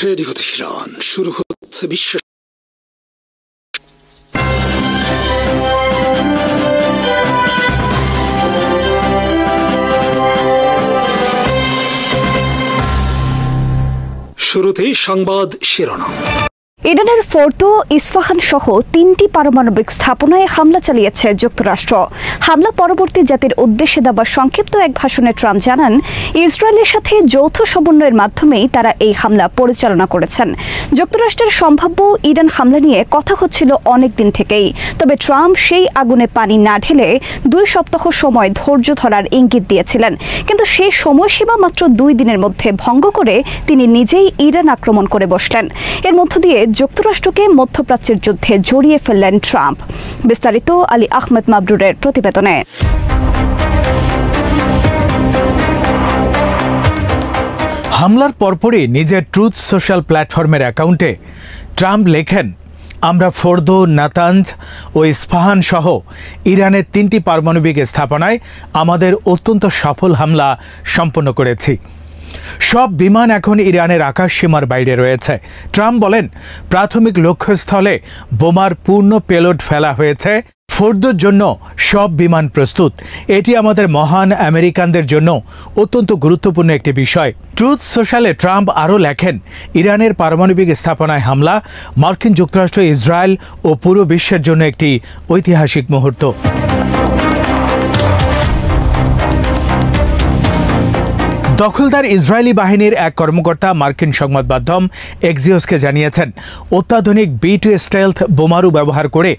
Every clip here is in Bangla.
রেডিও তেহরান শুরু হচ্ছে বিশ্ব শুরুতেই সংবাদ শিরোনাম। ইরানের ফোর্দো, ইস্ফাহান সহ 3টি পারমাণবিক স্থাপনায় হামলা চালিয়েছে যুক্তরাষ্ট্র। হামলা পরবর্তী জাতির উদ্দেশ্যে দেওয়া সংক্ষিপ্ত এক ভাষণে ট্রাম্প জানান, ইসরায়েলের সাথে যৌথ সমন্বয়ের মাধ্যমেই তারা এই হামলা পরিচালনা করেছেন। যুক্তরাষ্ট্রের সম্ভাব্য ইরান হামলা নিয়ে কথা হচ্ছিল অনেক দিন থেকেই, তবে ট্রাম্প সেই আগুনে পানি না ঢেলে 2 সপ্তাহ সময় ধৈর্য ধরার ইঙ্গিত দিয়েছিলেন। কিন্তু সেই সময়সীমা মাত্র 2 দিনের মধ্যে ভঙ্গ করে তিনি নিজেই ইরান আক্রমণ করে বসলেন। এর মধ্য দিয়ে যুক্তরাষ্ট্রকে মধ্যপ্রাচ্যের যুদ্ধে জড়িয়ে ফেললেন ট্রাম্প। বিস্তারিত আলী আহমেদ মাবরুরের প্রতিবেদনে। হামলার পরপরই নিজের ট্রুথ সোশ্যাল প্ল্যাটফর্মের অ্যাকাউন্টে ট্রাম্প লেখেন, আমরা ফোর্দো, নাতানজ ও ইস্পাহান সহ ইরানের 3টি পারমাণবিক স্থাপনায় আমাদের অত্যন্ত সফল হামলা সম্পন্ন করেছি। সব বিমান এখন ইরানের আকাশ সীমার বাইরে রয়েছে। ট্রাম্প বলেন, প্রাথমিক লক্ষ্যস্থলে বোমার পূর্ণ পেলোড ফেলা হয়েছে। ফোর্দোর জন্য সব বিমান প্রস্তুত। এটি আমাদের মহান আমেরিকানদের জন্য অত্যন্ত গুরুত্বপূর্ণ একটি বিষয়। ট্রুথ সোশ্যালে ট্রাম্প আরও লেখেন, ইরানের পারমাণবিক স্থাপনায় হামলা মার্কিন যুক্তরাষ্ট্র, ইসরায়েল ও পুরো বিশ্বের জন্য একটি ঐতিহাসিক মুহূর্ত। দখলদার ইসরায়েলি বাহিনীর এক কর্মকর্তা মার্কিন সংবাদ মাধ্যম এক্সিওসকে জানিয়েছেন, অত্যাধুনিক B2 স্টেলথ বোমারু ব্যবহার করে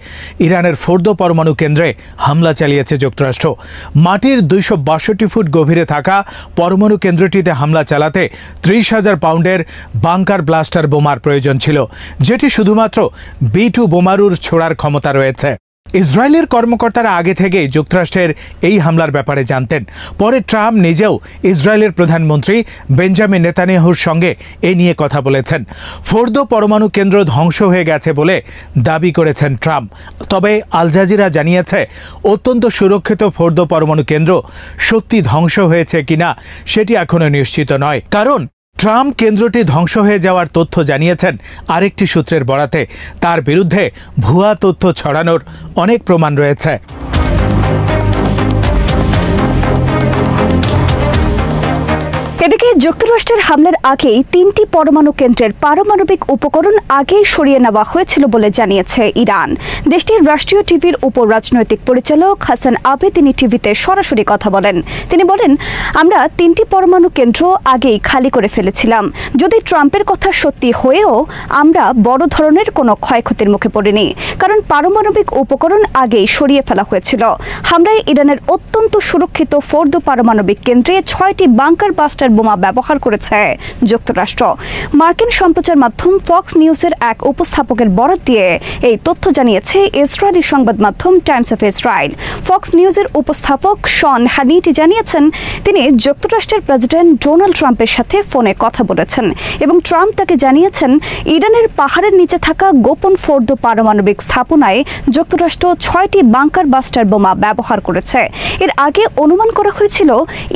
ইরানের ফোর্দো পরমাণু কেন্দ্রে হামলা চালিয়েছে যুক্তরাষ্ট্র। মাটির 262 ফুট গভীরে থাকা পরমাণু কেন্দ্রটিতে হামলা চালাতে 30,000 পাউন্ডের বাংকার ব্লাস্টার বোমার প্রয়োজন ছিল, যেটি শুধুমাত্র B2 বোমারুর ছোড়ার ক্ষমতা রয়েছে। ইসরায়েলের কর্মকর্তারা আগে থেকেই যুক্তরাষ্ট্রের এই হামলার ব্যাপারে জানতেন। পরে ট্রাম্প নিজেও ইসরায়েলের প্রধানমন্ত্রী বেঞ্জামিন নেতানিয়াহুর সঙ্গে এ নিয়ে কথা বলেছেন। ফোর্দো পরমাণু কেন্দ্র ধ্বংস হয়ে গেছে বলে দাবি করেছেন ট্রাম্প। তবে আল জাজিরা জানিয়েছে, অত্যন্ত সুরক্ষিত ফোর্দো পরমাণু কেন্দ্র সত্যি ধ্বংস হয়েছে কিনা সেটি এখনও নিশ্চিত নয়। কারণ ট্রাম্প কেন্দ্রটি ধ্বংস হয়ে যাওয়ার তথ্য জানিয়েছেন আরেকটি সূত্রের বরাতে। তার বিরুদ্ধে ভুয়া তথ্য ছড়ানোর অনেক প্রমাণ রয়েছে। এদিকে যুক্তরাষ্ট্রের হামলার আগেই 3টি পরমাণু কেন্দ্রের পারমাণবিক উপকরণ আগেই সরিয়ে নেওয়া হয়েছিল বলে জানিয়েছে ইরান। দেশটির রাষ্ট্রীয় টিভির উপর রাজনৈতিক পরিচালক হাসান আবে তিনি টিভিতে সরাসরি কথা বলেন। তিনি বলেন, আমরা 3টি পরমাণু কেন্দ্র আগেই খালি করে ফেলেছিলাম। যদি ট্রাম্পের কথা সত্যি হয়েও আমরা বড় ধরনের কোনো ক্ষয়ক্ষতির মুখে পড়িনি, কারণ পারমাণবিক উপকরণ আগেই সরিয়ে ফেলা হয়েছিল। হামলায় ইরানের অত্যন্ত সুরক্ষিত ফোর্দো পারমাণবিক কেন্দ্রে 6টি বাংকার ব্লাস্টার বোমা ব্যবহার করেছে যুক্তরাষ্ট্র। মার্কিন সম্প্রচার মাধ্যম ফক্স নিউজের এক উপস্থাপকের বরাত দিয়ে এই তথ্য জানিয়েছে ইসরায়েলি সংবাদ মাধ্যম টাইমস অফ ইসরায়েল। ফক্স নিউজের উপস্থাপক শন হানিটি জানিয়েছেন, তিনি যুক্তরাষ্ট্রের প্রেসিডেন্ট ডোনাল্ড ট্রাম্পের সাথে ফোনে কথা বলেছেন এবং ট্রাম্প তাকে জানিয়েছেন, ইরানের পাহাড়ের নিচে থাকা গোপন ফোর্দো পারমাণবিক স্থাপনায় যুক্তরাষ্ট্র 6টি বাংকার ব্লাস্টার বোমা ব্যবহার করেছে। এর আগে অনুমান করা হয়েছিল,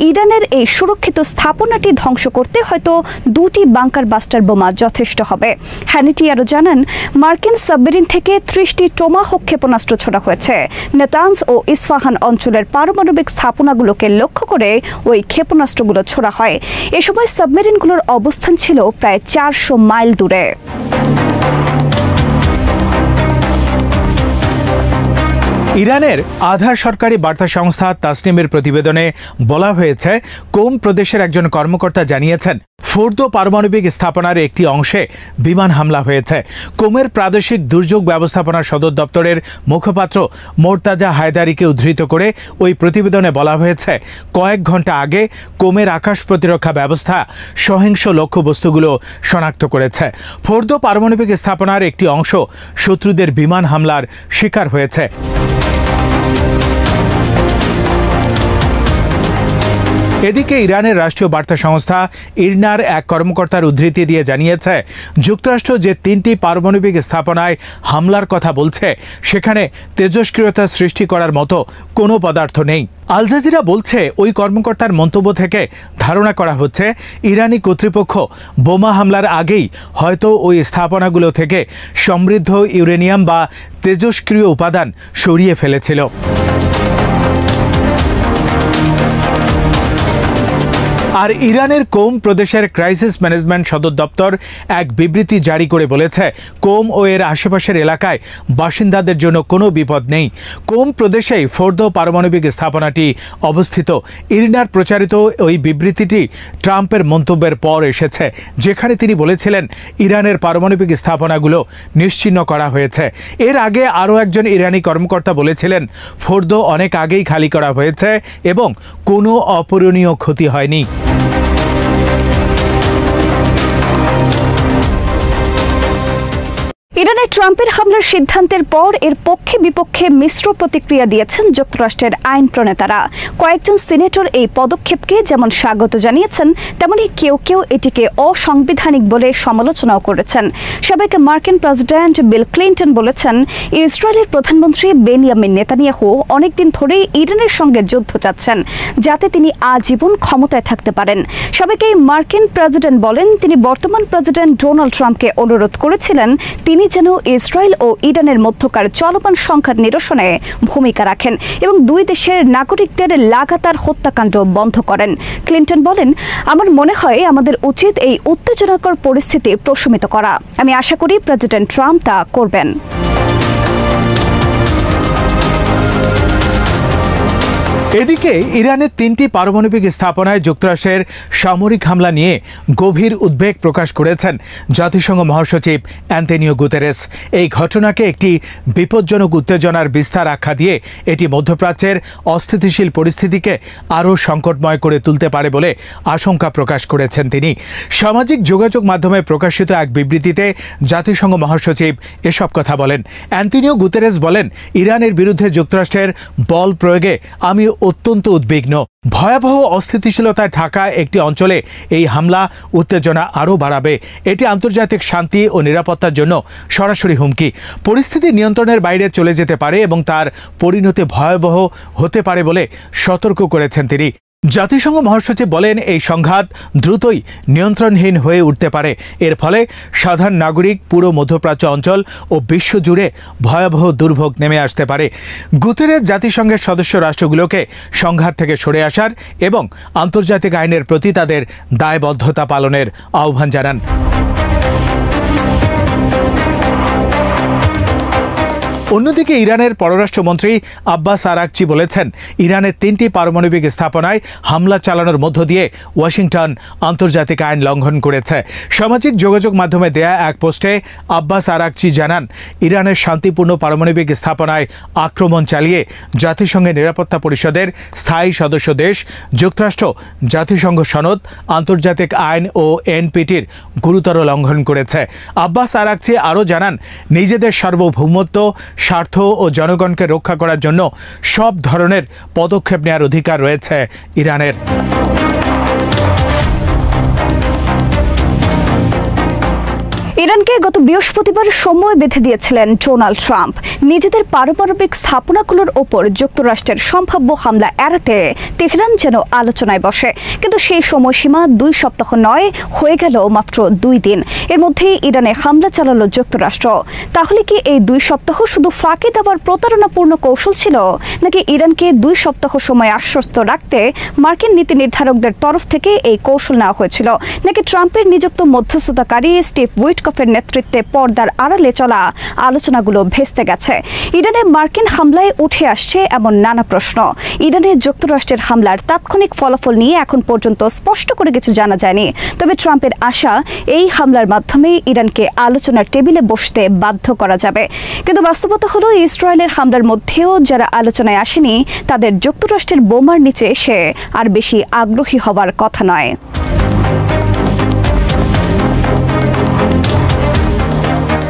ইরানের এই সুরক্ষিত স্থাপনাটি ধ্বংস করতে হয়তো 2টি বাংকার ব্লাস্টার বোমা যথেষ্ট হবে। হ্যানিটি আরও জানান, মার্কিন সাবমেরিন থেকে 30টি টোমাহক ক্ষেপণাস্ত্র ছোড়া হয়েছে। নেতানজ ও ইস্ফাহান অঞ্চলের পারমাণবিক স্থাপনাগুলোকে লক্ষ্য করে ওই ক্ষেপণাস্ত্রগুলো ছোড়া হয়। এ সময় সাবমেরিনগুলোর অবস্থান ছিল প্রায় 400 মাইল দূরে। ইরানের আধা সরকারি বার্তা সংস্থা তাসনিমের প্রতিবেদনে বলা হয়েছে, কোম প্রদেশের একজন কর্মকর্তা জানিয়েছেন, ফোর্দো পারমাণবিক স্থাপনার একটি অংশে বিমান হামলা হয়েছে। কোমের প্রাদেশিক দুর্যোগ ব্যবস্থাপনা সদর দপ্তরের মুখপাত্র মোর্তাজা হায়দারিকে উদ্ধৃত করে ওই প্রতিবেদনে বলা হয়েছে, কয়েক ঘন্টা আগে কোমের আকাশ প্রতিরক্ষা ব্যবস্থা সহিংস লক্ষ্যবস্তুগুলো শনাক্ত করেছে। ফোর্দো পারমাণবিক স্থাপনার একটি অংশ শত্রুদের বিমান হামলার শিকার হয়েছে। এদিকে ইরানের রাষ্ট্রীয় বার্তা সংস্থা ইরনার এক কর্মকর্তার উদ্ধৃতি দিয়ে জানিয়েছে, যুক্তরাষ্ট্র যে 3টি পারমাণবিক স্থাপনায় হামলার কথা বলছে সেখানে তেজস্ক্রিয়তা সৃষ্টি করার মতো কোনো পদার্থ নেই। আল জাজিরা বলছে, ওই কর্মকর্তার মন্তব্য থেকে ধারণা করা হচ্ছে ইরানি কর্তৃপক্ষ বোমা হামলার আগেই হয়তো ওই স্থাপনাগুলো থেকে সমৃদ্ধ ইউরেনিয়াম বা তেজস্ক্রিয় উপাদান সরিয়ে ফেলেছিল। আর ইরানের কোম প্রদেশের ক্রাইসিস ম্যানেজমেন্ট সদর দপ্তর এক বিবৃতি জারি করে বলেছে, কোম ও এর আশেপাশের এলাকায় বাসিন্দাদের জন্য কোনো বিপদ নেই। কোম প্রদেশেই ফোর্দো পারমাণবিক স্থাপনাটি অবস্থিত। ইরনার প্রচারিত ওই বিবৃতিটি ট্রাম্পের মন্তব্যের পর এসেছে, যেখানে তিনি বলেছিলেন ইরানের পারমাণবিক স্থাপনাগুলো নিশ্চিহ্ন করা হয়েছে। এর আগে আরও একজন ইরানি কর্মকর্তা বলেছিলেন, ফোর্দো অনেক আগেই খালি করা হয়েছে এবং কোনো অপূরণীয় ক্ষতি হয়নি। ইরানে ট্রাম্পের হামলার সিদ্ধান্তের পর এর পক্ষে বিপক্ষে মিশ্র প্রতিক্রিয়া দিয়েছেন যুক্তরাষ্ট্রের আইন প্রণেতারা। কয়েকজন সিনেটর এই পদক্ষেপকে যেমন স্বাগত জানিয়েছেন, তেমনি কেউ কেউ এটিকে অসাংবিধানিক বলে সমালোচনাও করেছেন। সাবেক মার্কিন প্রেসিডেন্ট বিল ক্লিন্টন বলেছেন, ইসরায়েলের প্রধানমন্ত্রী বেনিয়ামিন নেতানিয়াহু অনেকদিন ধরেই ইরানের সঙ্গে যুদ্ধ চাচ্ছেন, যাতে তিনি আজীবন ক্ষমতায় থাকতে পারেন। সাবেক এই মার্কিন প্রেসিডেন্ট বলেন, তিনি বর্তমান প্রেসিডেন্ট ডোনাল্ড ট্রাম্পকে অনুরোধ করেছিলেন তিনি যেন ইসরায়েল ও ইরানের মধ্যকার চলমান সংঘাত নিরসনে ভূমিকা রাখেন এবং দুই দেশের নাগরিকদের লাগাতার হত্যাকাণ্ড বন্ধ করেন। ক্লিন্টন বলেন, আমার মনে হয় আমাদের উচিত এই উত্তেজনাকর পরিস্থিতি প্রশমিত করা। আমি আশা করি প্রেসিডেন্ট ট্রাম্প তা করবেন। এদিকে ইরানের 3টি পারমাণবিক স্থাপনায় যুক্তরাষ্ট্রের সামরিক হামলা নিয়ে গভীর উদ্বেগ প্রকাশ করেছেন জাতিসংঘ মহাসচিব অ্যান্তোনিও গুতেরেস। এই ঘটনাকে একটি বিপজ্জনক উত্তেজনার বিস্তার আখ্যা দিয়ে এটি মধ্যপ্রাচ্যের অস্থিতিশীল পরিস্থিতিকে আরও সংকটময় করে তুলতে পারে বলে আশঙ্কা প্রকাশ করেছেন তিনি। সামাজিক যোগাযোগ মাধ্যমে প্রকাশিত এক বিবৃতিতে জাতিসংঘ মহাসচিব এসব কথা বলেন। অ্যান্তোনিও গুতেরেস বলেন, ইরানের বিরুদ্ধে যুক্তরাষ্ট্রের বল প্রয়োগে আমি অত্যন্ত উদ্বিগ্ন। ভয়াবহ অস্থিতিশীলতায় থাকা একটি অঞ্চলে এই হামলা উত্তেজনা আরও বাড়াবে। এটি আন্তর্জাতিক শান্তি ও নিরাপত্তার জন্য সরাসরি হুমকি। পরিস্থিতি নিয়ন্ত্রণের বাইরে চলে যেতে পারে এবং তার পরিণতি ভয়াবহ হতে পারে বলে সতর্ক করেছেন তিনি। জাতিসংঘ মহাসচিব বলেন, এই সংঘাত দ্রুতই নিয়ন্ত্রণহীন হয়ে উঠতে পারে। এর ফলে সাধারণ নাগরিক, পুরো মধ্যপ্রাচ্য অঞ্চল ও বিশ্বজুড়ে ভয়াবহ দুর্ভোগ নেমে আসতে পারে। গুতেরেস জাতিসংঘের সদস্য রাষ্ট্রগুলোকে সংঘাত থেকে সরে আসার এবং আন্তর্জাতিক আইনের প্রতি তাদের দায়বদ্ধতা পালনের আহ্বান জানান। অন্যদিকে ইরানের পররাষ্ট্রমন্ত্রী আব্বাস আরাকচি বলেছেন, ইরানের 3টি পারমাণবিক স্থাপনায় হামলা চালানোর মধ্য দিয়ে ওয়াশিংটন আন্তর্জাতিক আইন লঙ্ঘন করেছে। সামাজিক যোগাযোগ মাধ্যমে দেয়া এক পোস্টে আব্বাস আরাকচি জানান, ইরানের শান্তিপূর্ণ পারমাণবিক স্থাপনায় আক্রমণ চালিয়ে জাতিসংঘের নিরাপত্তা পরিষদের স্থায়ী সদস্য দেশ যুক্তরাষ্ট্র জাতিসংঘ সনদ, আন্তর্জাতিক আইন ও এনপিটির গুরুতর লঙ্ঘন করেছে। আব্বাস আরাকচি আরও জানান, নিজেদের সার্বভৌমত্ব, স্বার্থ ও জনগণকে রক্ষা করার জন্য সব ধরনের পদক্ষেপ নেওয়ার অধিকার রয়েছে ইরানের। ইরানকে গত বৃহস্পতিবার সময় বেঁধে দিয়েছিলেন ডোনাল্ড ট্রাম্প। নিজেদের পারমাণবিক স্থাপনাগুলোর ওপর যুক্তরাষ্ট্রের সম্ভাব্য হামলা এড়াতে তেহরান যেন আলোচনায় বসে, কিন্তু সেই সময়সীমা 2 সপ্তাহ নয়, হয়ে গেল মাত্র 2 দিন। এর মধ্যেই ইরানে হামলা চালালো যুক্তরাষ্ট্র। তাহলে কি এই 2 সপ্তাহ শুধু ফাঁকি দেওয়ার প্রতারণাপূর্ণ কৌশল ছিল, নাকি ইরানকে 2 সপ্তাহ সময় আশ্বস্ত রাখতে মার্কিন নীতি নির্ধারকদের তরফ থেকে এই কৌশল নেওয়া হয়েছিল, নাকি ট্রাম্পের নিযুক্ত মধ্যস্থতাকারী স্টিভ উইটকফের নেতৃত্বে পর্দার আড়ালে চলা আলোচনাগুলো ভেস্তে গেছে? ইরানে মার্কিন হামলায় উঠে আসছে এমন নানা প্রশ্ন। ইরানে যুক্তরাষ্ট্রের হামলার তাৎক্ষণিক ফলাফল নিয়ে এখন পর্যন্ত স্পষ্ট করে কিছু জানা যায়নি। তবে ট্রাম্পের আশা, এই হামলার মাধ্যমে ইরানকে আলোচনার টেবিলে বসতে বাধ্য করা যাবে। কিন্তু বাস্তবতা হলো, ইসরায়েলের হামলার মধ্যেও যারা আলোচনায় আসেনি, তাদের যুক্তরাষ্ট্রের বোমার নিচে এসে আর বেশি আগ্রহী হবার কথা নয়।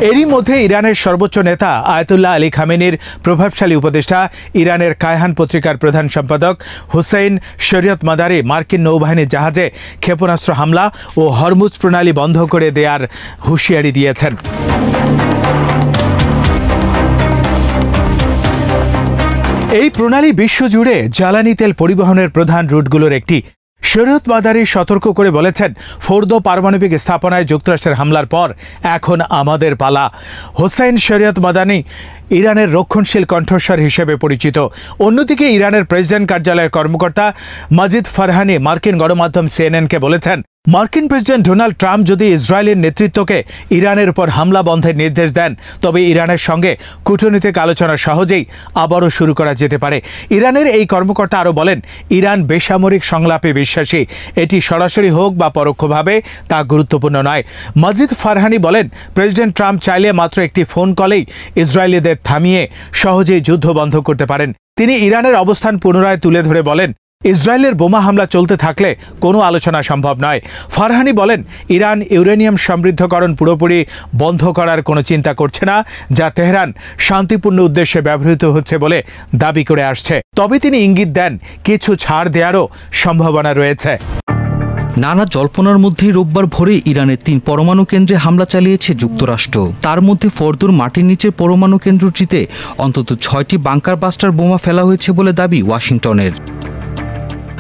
এরই মধ্যে ইরানের সর্বোচ্চ নেতা আয়াতুল্লাহ আলী খামেনির প্রভাবশালী উপদেষ্টা ইরানের কায়হান পত্রিকার প্রধান সম্পাদক হুসেইন শরিয়ত মাদারি মার্কিন নৌবাহিনীর জাহাজে ক্ষেপণাস্ত্র হামলা ও হরমুজ প্রণালী বন্ধ করে দেওয়ার হুঁশিয়ারি দিয়েছেন। এই প্রণালী বিশ্বজুড়ে জ্বালানি তেল পরিবহনের প্রধান রুটগুলোর একটি। শরিয়ত মাদারি সতর্ক করে বলেছেন, ফোর্দো পারমাণবিক স্থাপনায় যুক্তরাষ্ট্রের হামলার পর এখন আমাদের পালা। হোসেইন শরিয়ত মাদানি ইরানের রক্ষণশীল কণ্ঠস্বর হিসেবে পরিচিত। অন্যদিকে ইরানের প্রেসিডেন্ট কার্যালয়ের কর্মকর্তা মাজিদ ফারহানি মার্কিন গণমাধ্যম সিএনএনকে বলেছেন, মার্কিন প্রেসিডেন্ট ডোনাল্ড ট্রাম্প যদি ইসরায়েলের নেতৃত্বকে ইরানের উপর হামলা বন্ধের নির্দেশ দেন, তবে ইরানের সঙ্গে কূটনৈতিক আলোচনা সহজেই আবারও শুরু করা যেতে পারে। ইরানের এই কর্মকর্তা আরও বলেন, ইরান বেসামরিক সংলাপে বিশ্বাসী। এটি সরাসরি হোক বা পরোক্ষভাবে তা গুরুত্বপূর্ণ নয়। মাজিদ ফারহানি বলেন, প্রেসিডেন্ট ট্রাম্প চাইলে মাত্র একটি ফোন কলেই ইসরায়েলিদের থামিয়ে সহজেই যুদ্ধ বন্ধ করতে পারেন। তিনি ইরানের অবস্থান পুনরায় তুলে ধরে বলেন, ইসরায়েলের বোমা হামলা চলতে থাকলে কোনো আলোচনা সম্ভব নয়। ফারহানি বলেন, ইরান ইউরেনিয়াম সমৃদ্ধকরণ পুরোপুরি বন্ধ করার কোনো চিন্তা করছে না, যা তেহরান শান্তিপূর্ণ উদ্দেশ্যে ব্যবহৃত হচ্ছে বলে দাবি করে আসছে। তবে তিনি ইঙ্গিত দেন, কিছু ছাড় দেওয়ারও সম্ভাবনা রয়েছে। নানা জল্পনার মধ্যেই রোববার ভোরে ইরানের 3 পরমাণু কেন্দ্রে হামলা চালিয়েছে যুক্তরাষ্ট্র। তার মধ্যে ফর্দোর মাটির নিচের পরমাণু কেন্দ্রটিতে অন্তত 6টি বাংকার বাস্টার বোমা ফেলা হয়েছে বলে দাবি ওয়াশিংটনের।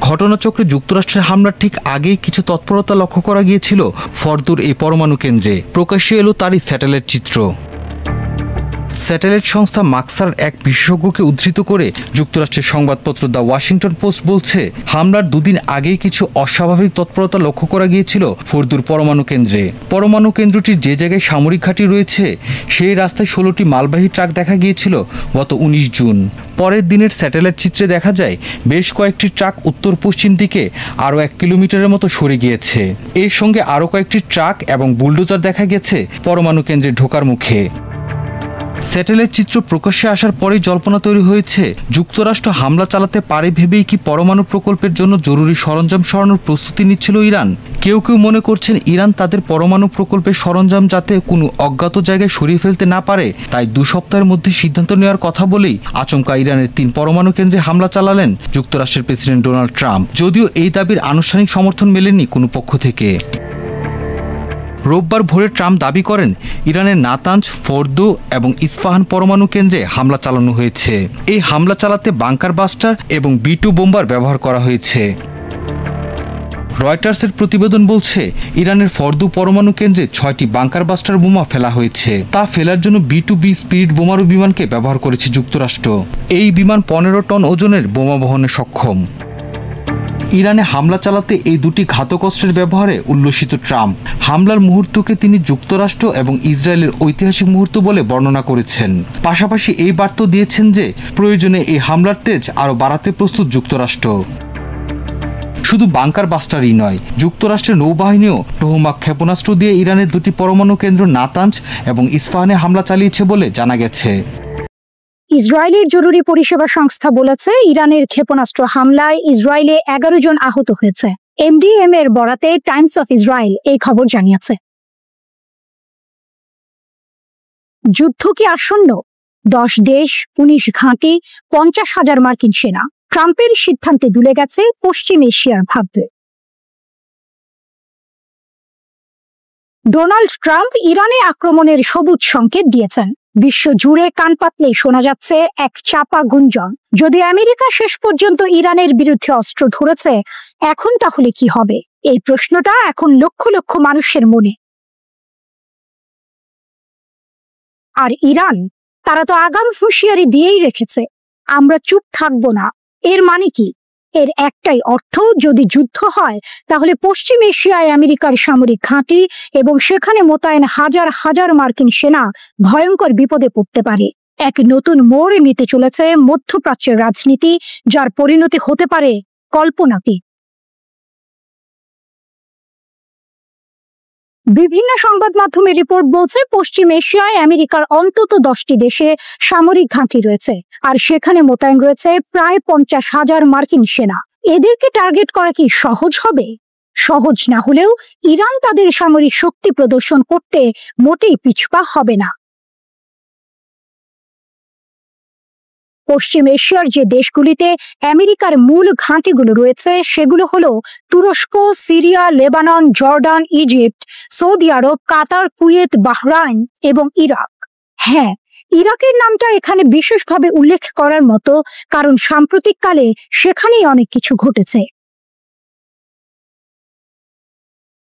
ঘটনাচক্রে যুক্তরাষ্ট্রের হামলার ঠিক আগেই কিছু তৎপরতা লক্ষ্য করা গিয়েছিল ফর্দোর এই পরমাণু কেন্দ্রে। প্রকাশ্যে এলো তারই স্যাটেলাইট চিত্র। স্যাটেলাইট সংস্থা মাক্সার এক বিশেষজ্ঞকে উদ্ধৃত করে যুক্তরাষ্ট্রের সংবাদপত্র দ্য ওয়াশিংটন পোস্ট বলছে, হামলার 2 দিন আগেই কিছু অস্বাভাবিক তৎপরতা লক্ষ্য করা গিয়েছিল ফর্দোর পরমাণু কেন্দ্রে। পরমাণু কেন্দ্রটির যে জায়গায় সামরিক ঘাঁটি রয়েছে, সেই রাস্তায় 16টি মালবাহী ট্রাক দেখা গিয়েছিল গত 19 জুন। পরের দিনের স্যাটেলাইট চিত্রে দেখা যায় বেশ কয়েকটি ট্রাক উত্তর পশ্চিম দিকে আরও 1 কিলোমিটারের মতো সরে গিয়েছে। এর সঙ্গে আরও কয়েকটি ট্রাক এবং বুলডোজার দেখা গেছে পরমাণু কেন্দ্রে ঢোকার মুখে। স্যাটেলাইট চিত্র প্রকাশ্যে আসার পরেই জল্পনা তৈরি হয়েছে, যুক্তরাষ্ট্র হামলা চালাতে পারে ভেবেই কি পরমাণু প্রকল্পের জন্য জরুরি সরঞ্জাম সরানোর প্রস্তুতি নিচ্ছিল ইরান। কেউ কেউ মনে করছেন, ইরান তাদের পরমাণু প্রকল্পের সরঞ্জাম যাতে কোনো অজ্ঞাত জায়গায় সরিয়ে ফেলতে না পারে, তাই 2 সপ্তাহের মধ্যে সিদ্ধান্ত নেওয়ার কথা বলেই আচমকা ইরানের 3 পরমাণু কেন্দ্রে হামলা চালালেন যুক্তরাষ্ট্রের প্রেসিডেন্ট ডোনাল্ড ট্রাম্প। যদিও এই দাবির আনুষ্ঠানিক সমর্থন মেলেনি কোনো পক্ষ থেকে। রোববার ভোরে ট্রাম্প দাবি করেন, ইরানের নাতাঞ্জ, ফর্দো এবং ইস্পাহান পরমাণু কেন্দ্রে হামলা চালানো হয়েছে। এই হামলা চালাতে বাংকার বাস্টার এবং B2 বোম্বার ব্যবহার করা হয়েছে। রয়টার্সের প্রতিবেদন বলছে, ইরানের ফর্দো পরমাণু কেন্দ্রে 6টি বাংকার বাস্টার বোমা ফেলা হয়েছে। তা ফেলার জন্য B2B স্পিরিট বোমারু বিমানকে ব্যবহার করেছে যুক্তরাষ্ট্র। এই বিমান 15 টন ওজনের বোমা বহনে সক্ষম। ইরানে হামলা চালাতে এই 2টি ঘাতক অস্ত্রের ব্যবহারে উল্লসিত ট্রাম্প। হামলার মুহূর্তকে তিনি যুক্তরাষ্ট্র এবং ইসরায়েলের ঐতিহাসিক মুহূর্ত বলে বর্ণনা করেছেন। পাশাপাশি এই বার্তা দিয়েছেন যে প্রয়োজনে এই হামলার তেজ আরও বাড়াতে প্রস্তুত যুক্তরাষ্ট্র। শুধু বাংকার বাস্টারই নয়, যুক্তরাষ্ট্রের নৌবাহিনীও টোহমাক ক্ষেপণাস্ত্র দিয়ে ইরানের 2টি পরমাণু কেন্দ্র নাতাঞ্জ এবং ইস্পাহানে হামলা চালিয়েছে বলে জানা গেছে। ইসরায়েলের জরুরি পরিষেবা সংস্থা বলেছে, ইরানের ক্ষেপণাস্ত্র হামলায় ইসরায়েলে 11 জন আহত হয়েছে। MDM এর বরাতে টাইমস অফ ইসরায়েল এই খবর জানিয়েছে। যুদ্ধ কি আসন্ন? 10 দেশ, 19 ঘাঁটি, 50,000 মার্কিন সেনা। ট্রাম্পের সিদ্ধান্তে দুলে গেছে পশ্চিম এশিয়ার ভাগ্য। ডোনাল্ড ট্রাম্প ইরানে আক্রমণের সবুজ সংকেত দিয়েছেন। বিশ্ব জুড়ে কান পাতলেই শোনা যাচ্ছে এক চাপা গুঞ্জন, যদি আমেরিকা শেষ পর্যন্ত ইরানের বিরুদ্ধে অস্ত্র ধরেছে, এখন তাহলে কি হবে? এই প্রশ্নটা এখন লক্ষ লক্ষ মানুষের মনে। আর ইরান, তারা তো আগাম হুঁশিয়ারি দিয়েই রেখেছে, আমরা চুপ থাকবো না। এর মানে কি? এর একটাই অর্থ, যদি যুদ্ধ হয় তাহলে পশ্চিম এশিয়ায় আমেরিকার সামরিক ঘাঁটি এবং সেখানে মোতায়েন হাজার হাজার মার্কিন সেনা ভয়ঙ্কর বিপদে পড়তে পারে। এক নতুন মোড় নিতে চলেছে মধ্যপ্রাচ্যের রাজনীতি, যার পরিণতি হতে পারে কল্পনাতীত। বিভিন্ন সংবাদ মাধ্যমের রিপোর্ট বলছে, পশ্চিম এশিয়ায় আমেরিকার অন্তত 10টি দেশে সামরিক ঘাঁটি রয়েছে, আর সেখানে মোতায়েন রয়েছে প্রায় 50,000 মার্কিন সেনা। এদেরকে টার্গেট করা কি সহজ হবে? সহজ না হলেও ইরান তাদের সামরিক শক্তি প্রদর্শন করতে মোটেই পিছপা হবে না। পশ্চিম এশিয়ার যে দেশগুলিতে আমেরিকার মূল ঘাঁটিগুলো রয়েছে সেগুলো হলো তুরস্ক, Syria, Lebanon, Jordan, Egypt, Saudi Arab, Qatar, Kuwait, Bahrain এবং ইরাক। হ্যাঁ, ইরাকের নামটা এখানে বিশেষভাবে উল্লেখ করার মতো, কারণ সাম্প্রতিককালে সেখানেই অনেক কিছু ঘটেছে।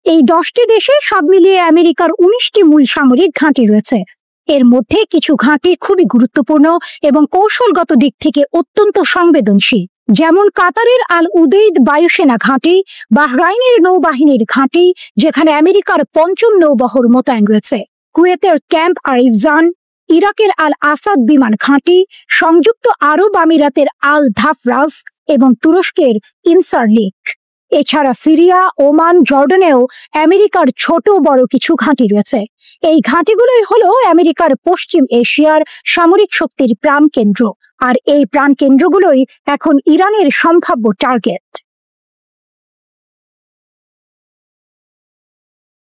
এই 10টি দেশে সব মিলিয়ে আমেরিকার 19টি মূল সামরিক ঘাঁটি রয়েছে। এর মধ্যে কিছু ঘাঁটি খুবই গুরুত্বপূর্ণ এবং কৌশলগত দিক থেকে অত্যন্ত সংবেদনশীল, যেমন কাতারের আল উদেইদ বায়ুসেনা ঘাঁটি, বাহরাইনের নৌবাহিনীর ঘাঁটি যেখানে আমেরিকার 5ম নৌবহর মোতায়েন রয়েছে, কুয়েতের ক্যাম্প আরিফজান, ইরাকের আল আসাদ বিমান ঘাঁটি, সংযুক্ত আরব আমিরাতের আল ধাফরাজ এবং তুরস্কের ইনসারলিক। এছাড়া সিরিয়া, ওমান, জর্ডানেও আমেরিকার ছোট বড় কিছু ঘাঁটি রয়েছে। এই ঘাঁটিগুলোই হলো আমেরিকার পশ্চিম এশিয়ার সামরিক শক্তির প্রাণকেন্দ্র, আর এই প্রাণকেন্দ্রগুলোই এখন ইরানের সম্ভাব্য টার্গেট।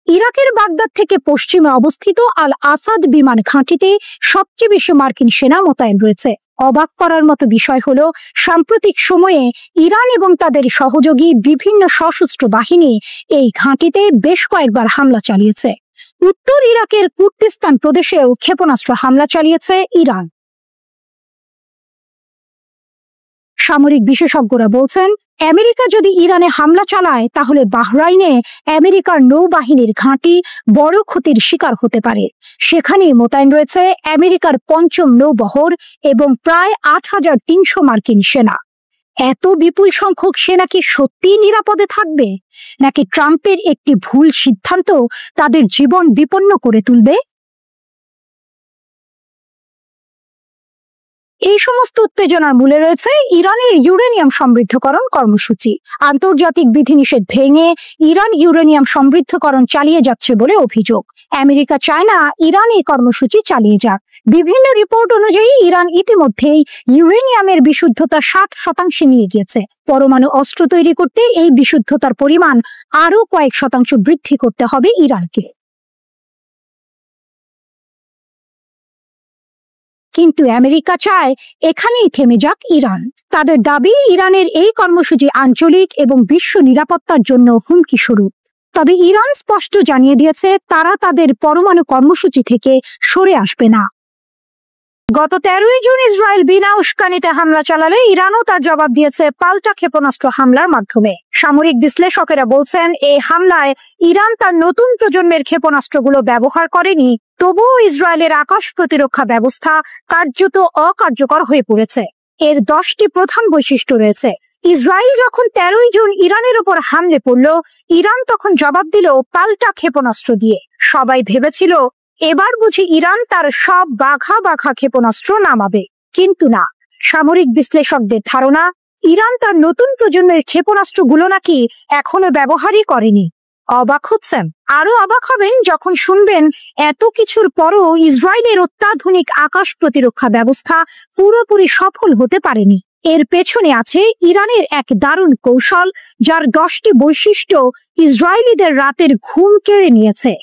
ইরাকের বাগদাদ থেকে পশ্চিমে অবস্থিত আল আসাদ বিমান ঘাঁটিতে সবচেয়ে বেশি মার্কিন সেনা মোতায়েন রয়েছে। অবাক করার মতো বিষয় হলো, সাম্প্রতিক সময়ে ইরান এবং তাদের সহযোগী বিভিন্ন সশস্ত্র বাহিনী এই ঘাঁটিতে বেশ কয়েকবার হামলা চালিয়েছে। উত্তর ইরাকের কুর্দিস্তান প্রদেশেও ক্ষেপণাস্ত্র হামলা চালিয়েছে ইরান। সামরিক বিশেষজ্ঞরা বলছেন, আমেরিকা যদি ইরানে হামলা চালায় তাহলে বাহরাইনে আমেরিকার নৌবাহিনীর ঘাঁটি বড় ক্ষতির শিকার হতে পারে। সেখানেই মোতায়েন রয়েছে আমেরিকার 5ম নৌবহর এবং প্রায় 8300 মার্কিন সেনা। এত বিপুল সংখ্যক সেনা কি সত্যিই নিরাপদে থাকবে, নাকি ট্রাম্পের একটি ভুল সিদ্ধান্ত তাদের জীবন বিপন্ন করে তুলবে? এই সমস্ত উত্তেজনার মূলে রয়েছে ইরানের ইউরেনিয়াম সমৃদ্ধকরণ কর্মসূচি। আন্তর্জাতিক বিধিনিষেধ ভেঙে ইরান ইউরেনিয়াম সমৃদ্ধকরণ চালিয়ে যাচ্ছে বলে অভিযোগ। আমেরিকা চায় না ইরান এই কর্মসূচি চালিয়ে যাক। বিভিন্ন রিপোর্ট অনুযায়ী ইরান ইতিমধ্যেই ইউরেনিয়ামের বিশুদ্ধতা 60% নিয়ে গিয়েছে। পরমাণু অস্ত্র তৈরি করতে এই বিশুদ্ধতার পরিমাণ আরো কয়েক শতাংশ বৃদ্ধি করতে হবে ইরানকে। কিন্তু আমেরিকা চায় এখানেই থেমে যাক ইরান। তাদের দাবি, ইরানের এই কর্মসূচি আঞ্চলিক এবং বিশ্ব নিরাপত্তার জন্য হুমকি স্বরূপ। তবে ইরান স্পষ্ট জানিয়ে দিয়েছে তারা তাদের পরমাণু কর্মসূচি থেকে সরে আসবে না। গত 13ই জুন ইসরায়েল বিনা উস্কানিতে হামলা চালালে ইরানও তার জবাব দিয়েছে পাল্টা ক্ষেপণাস্ত্র হামলার মাধ্যমে। সামরিক বিশ্লেষকেরা বলছেন, এই হামলায় ইরান তার নতুন প্রজন্মের ক্ষেপণাস্ত্রগুলো ব্যবহার করেনি, তবুও ইসরায়েলের আকাশ প্রতিরক্ষা ব্যবস্থা কার্যত অকার্যকর হয়ে পড়েছে। এর 10টি প্রধান বৈশিষ্ট্য রয়েছে। ইসরায়েল যখন 13ই জুন ইরানের উপর হামলে পড়ল, ইরান তখন জবাব দিল পাল্টা ক্ষেপণাস্ত্র দিয়ে। সবাই ভেবেছিল এবার বুঝি ইরান তার সব বাঘা বাঘা ক্ষেপণাস্ত্র নামাবে, কিন্তু না। সামরিক বিশ্লেষকদের ধারণা, ইরান তার নতুন প্রজন্মের ক্ষেপণাস্ত্রগুলো নাকি এখনো ব্যবহারই করেনি। অবাক হচ্ছেন? আরো অবাক হবেন যখন শুনবেন এত কিছুর পরও ইসরায়েলের অত্যাধুনিক আকাশ প্রতিরক্ষা ব্যবস্থা পুরোপুরি সফল হতে পারেনি। এর পেছনে আছে ইরানের এক দারুণ কৌশল, যার 10টি বৈশিষ্ট্য ইসরায়েলিদের রাতের ঘুম কেড়ে নিয়েছে।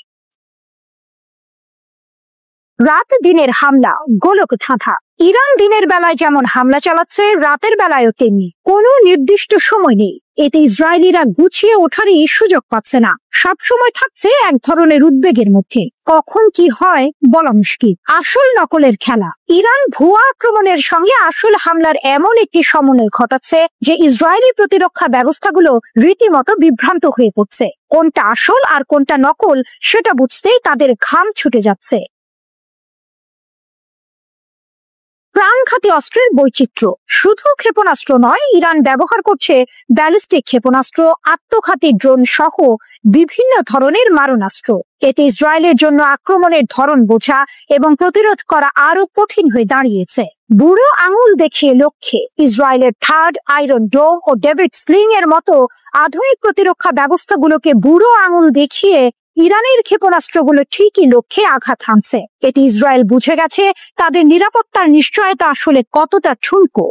রাত দিনের হামলা, গোলক ধাঁধা। ইরান দিনের বেলায় যেমন হামলা চালাচ্ছে, রাতের বেলায়ও তেমনি। কোনো নির্দিষ্ট সময় নেই। এতে ইসরায়েলিরা গুছিয়ে ওঠারই সুযোগ পাচ্ছে না, সবসময় থাকছে এক ধরনের উদ্বেগের মধ্যে। কখন কি হয় বলা মুশকিল। আসল নকলের খেলা। ইরান ভুয়া আক্রমণের সঙ্গে আসল হামলার এমন একটি সমন্বয় ঘটাচ্ছে যে ইসরায়েলি প্রতিরক্ষা ব্যবস্থাগুলো রীতিমতো বিভ্রান্ত হয়ে পড়ছে। কোনটা আসল আর কোনটা নকল সেটা বুঝতেই তাদের ঘাম ছুটে যাচ্ছে। প্রাণঘাতী অস্ত্রের বৈচিত্র্য। শুধু ক্ষেপণাস্ত্র নয়, ইরান ব্যবহার করছে ব্যালিস্টিক ক্ষেপণাস্ত্র, আত্মঘাতী ড্রোন সহ বিভিন্ন ধরনের মারণাস্ত্র। এতে ইসরায়েলের জন্য আক্রমণের ধরন বোঝা এবং প্রতিরোধ করা আরো কঠিন হয়ে দাঁড়িয়েছে। বুড়ো আঙুল দেখিয়ে লক্ষ্যে। ইসরায়েলের থার্ড আয়রন ডোম ও ডেভিড স্লিং এর মতো আধুনিক প্রতিরক্ষা ব্যবস্থাগুলোকে বুড়ো আঙুল দেখিয়ে ইরানের ক্ষেপণাস্ত্রগুলো ঠিকই লক্ষ্যে আঘাত হানছে। এতে ইসরায়েল বুঝে গেছে তাদের নিরাপত্তার নিশ্চয়তা আসলে কতটা ঠুনকো।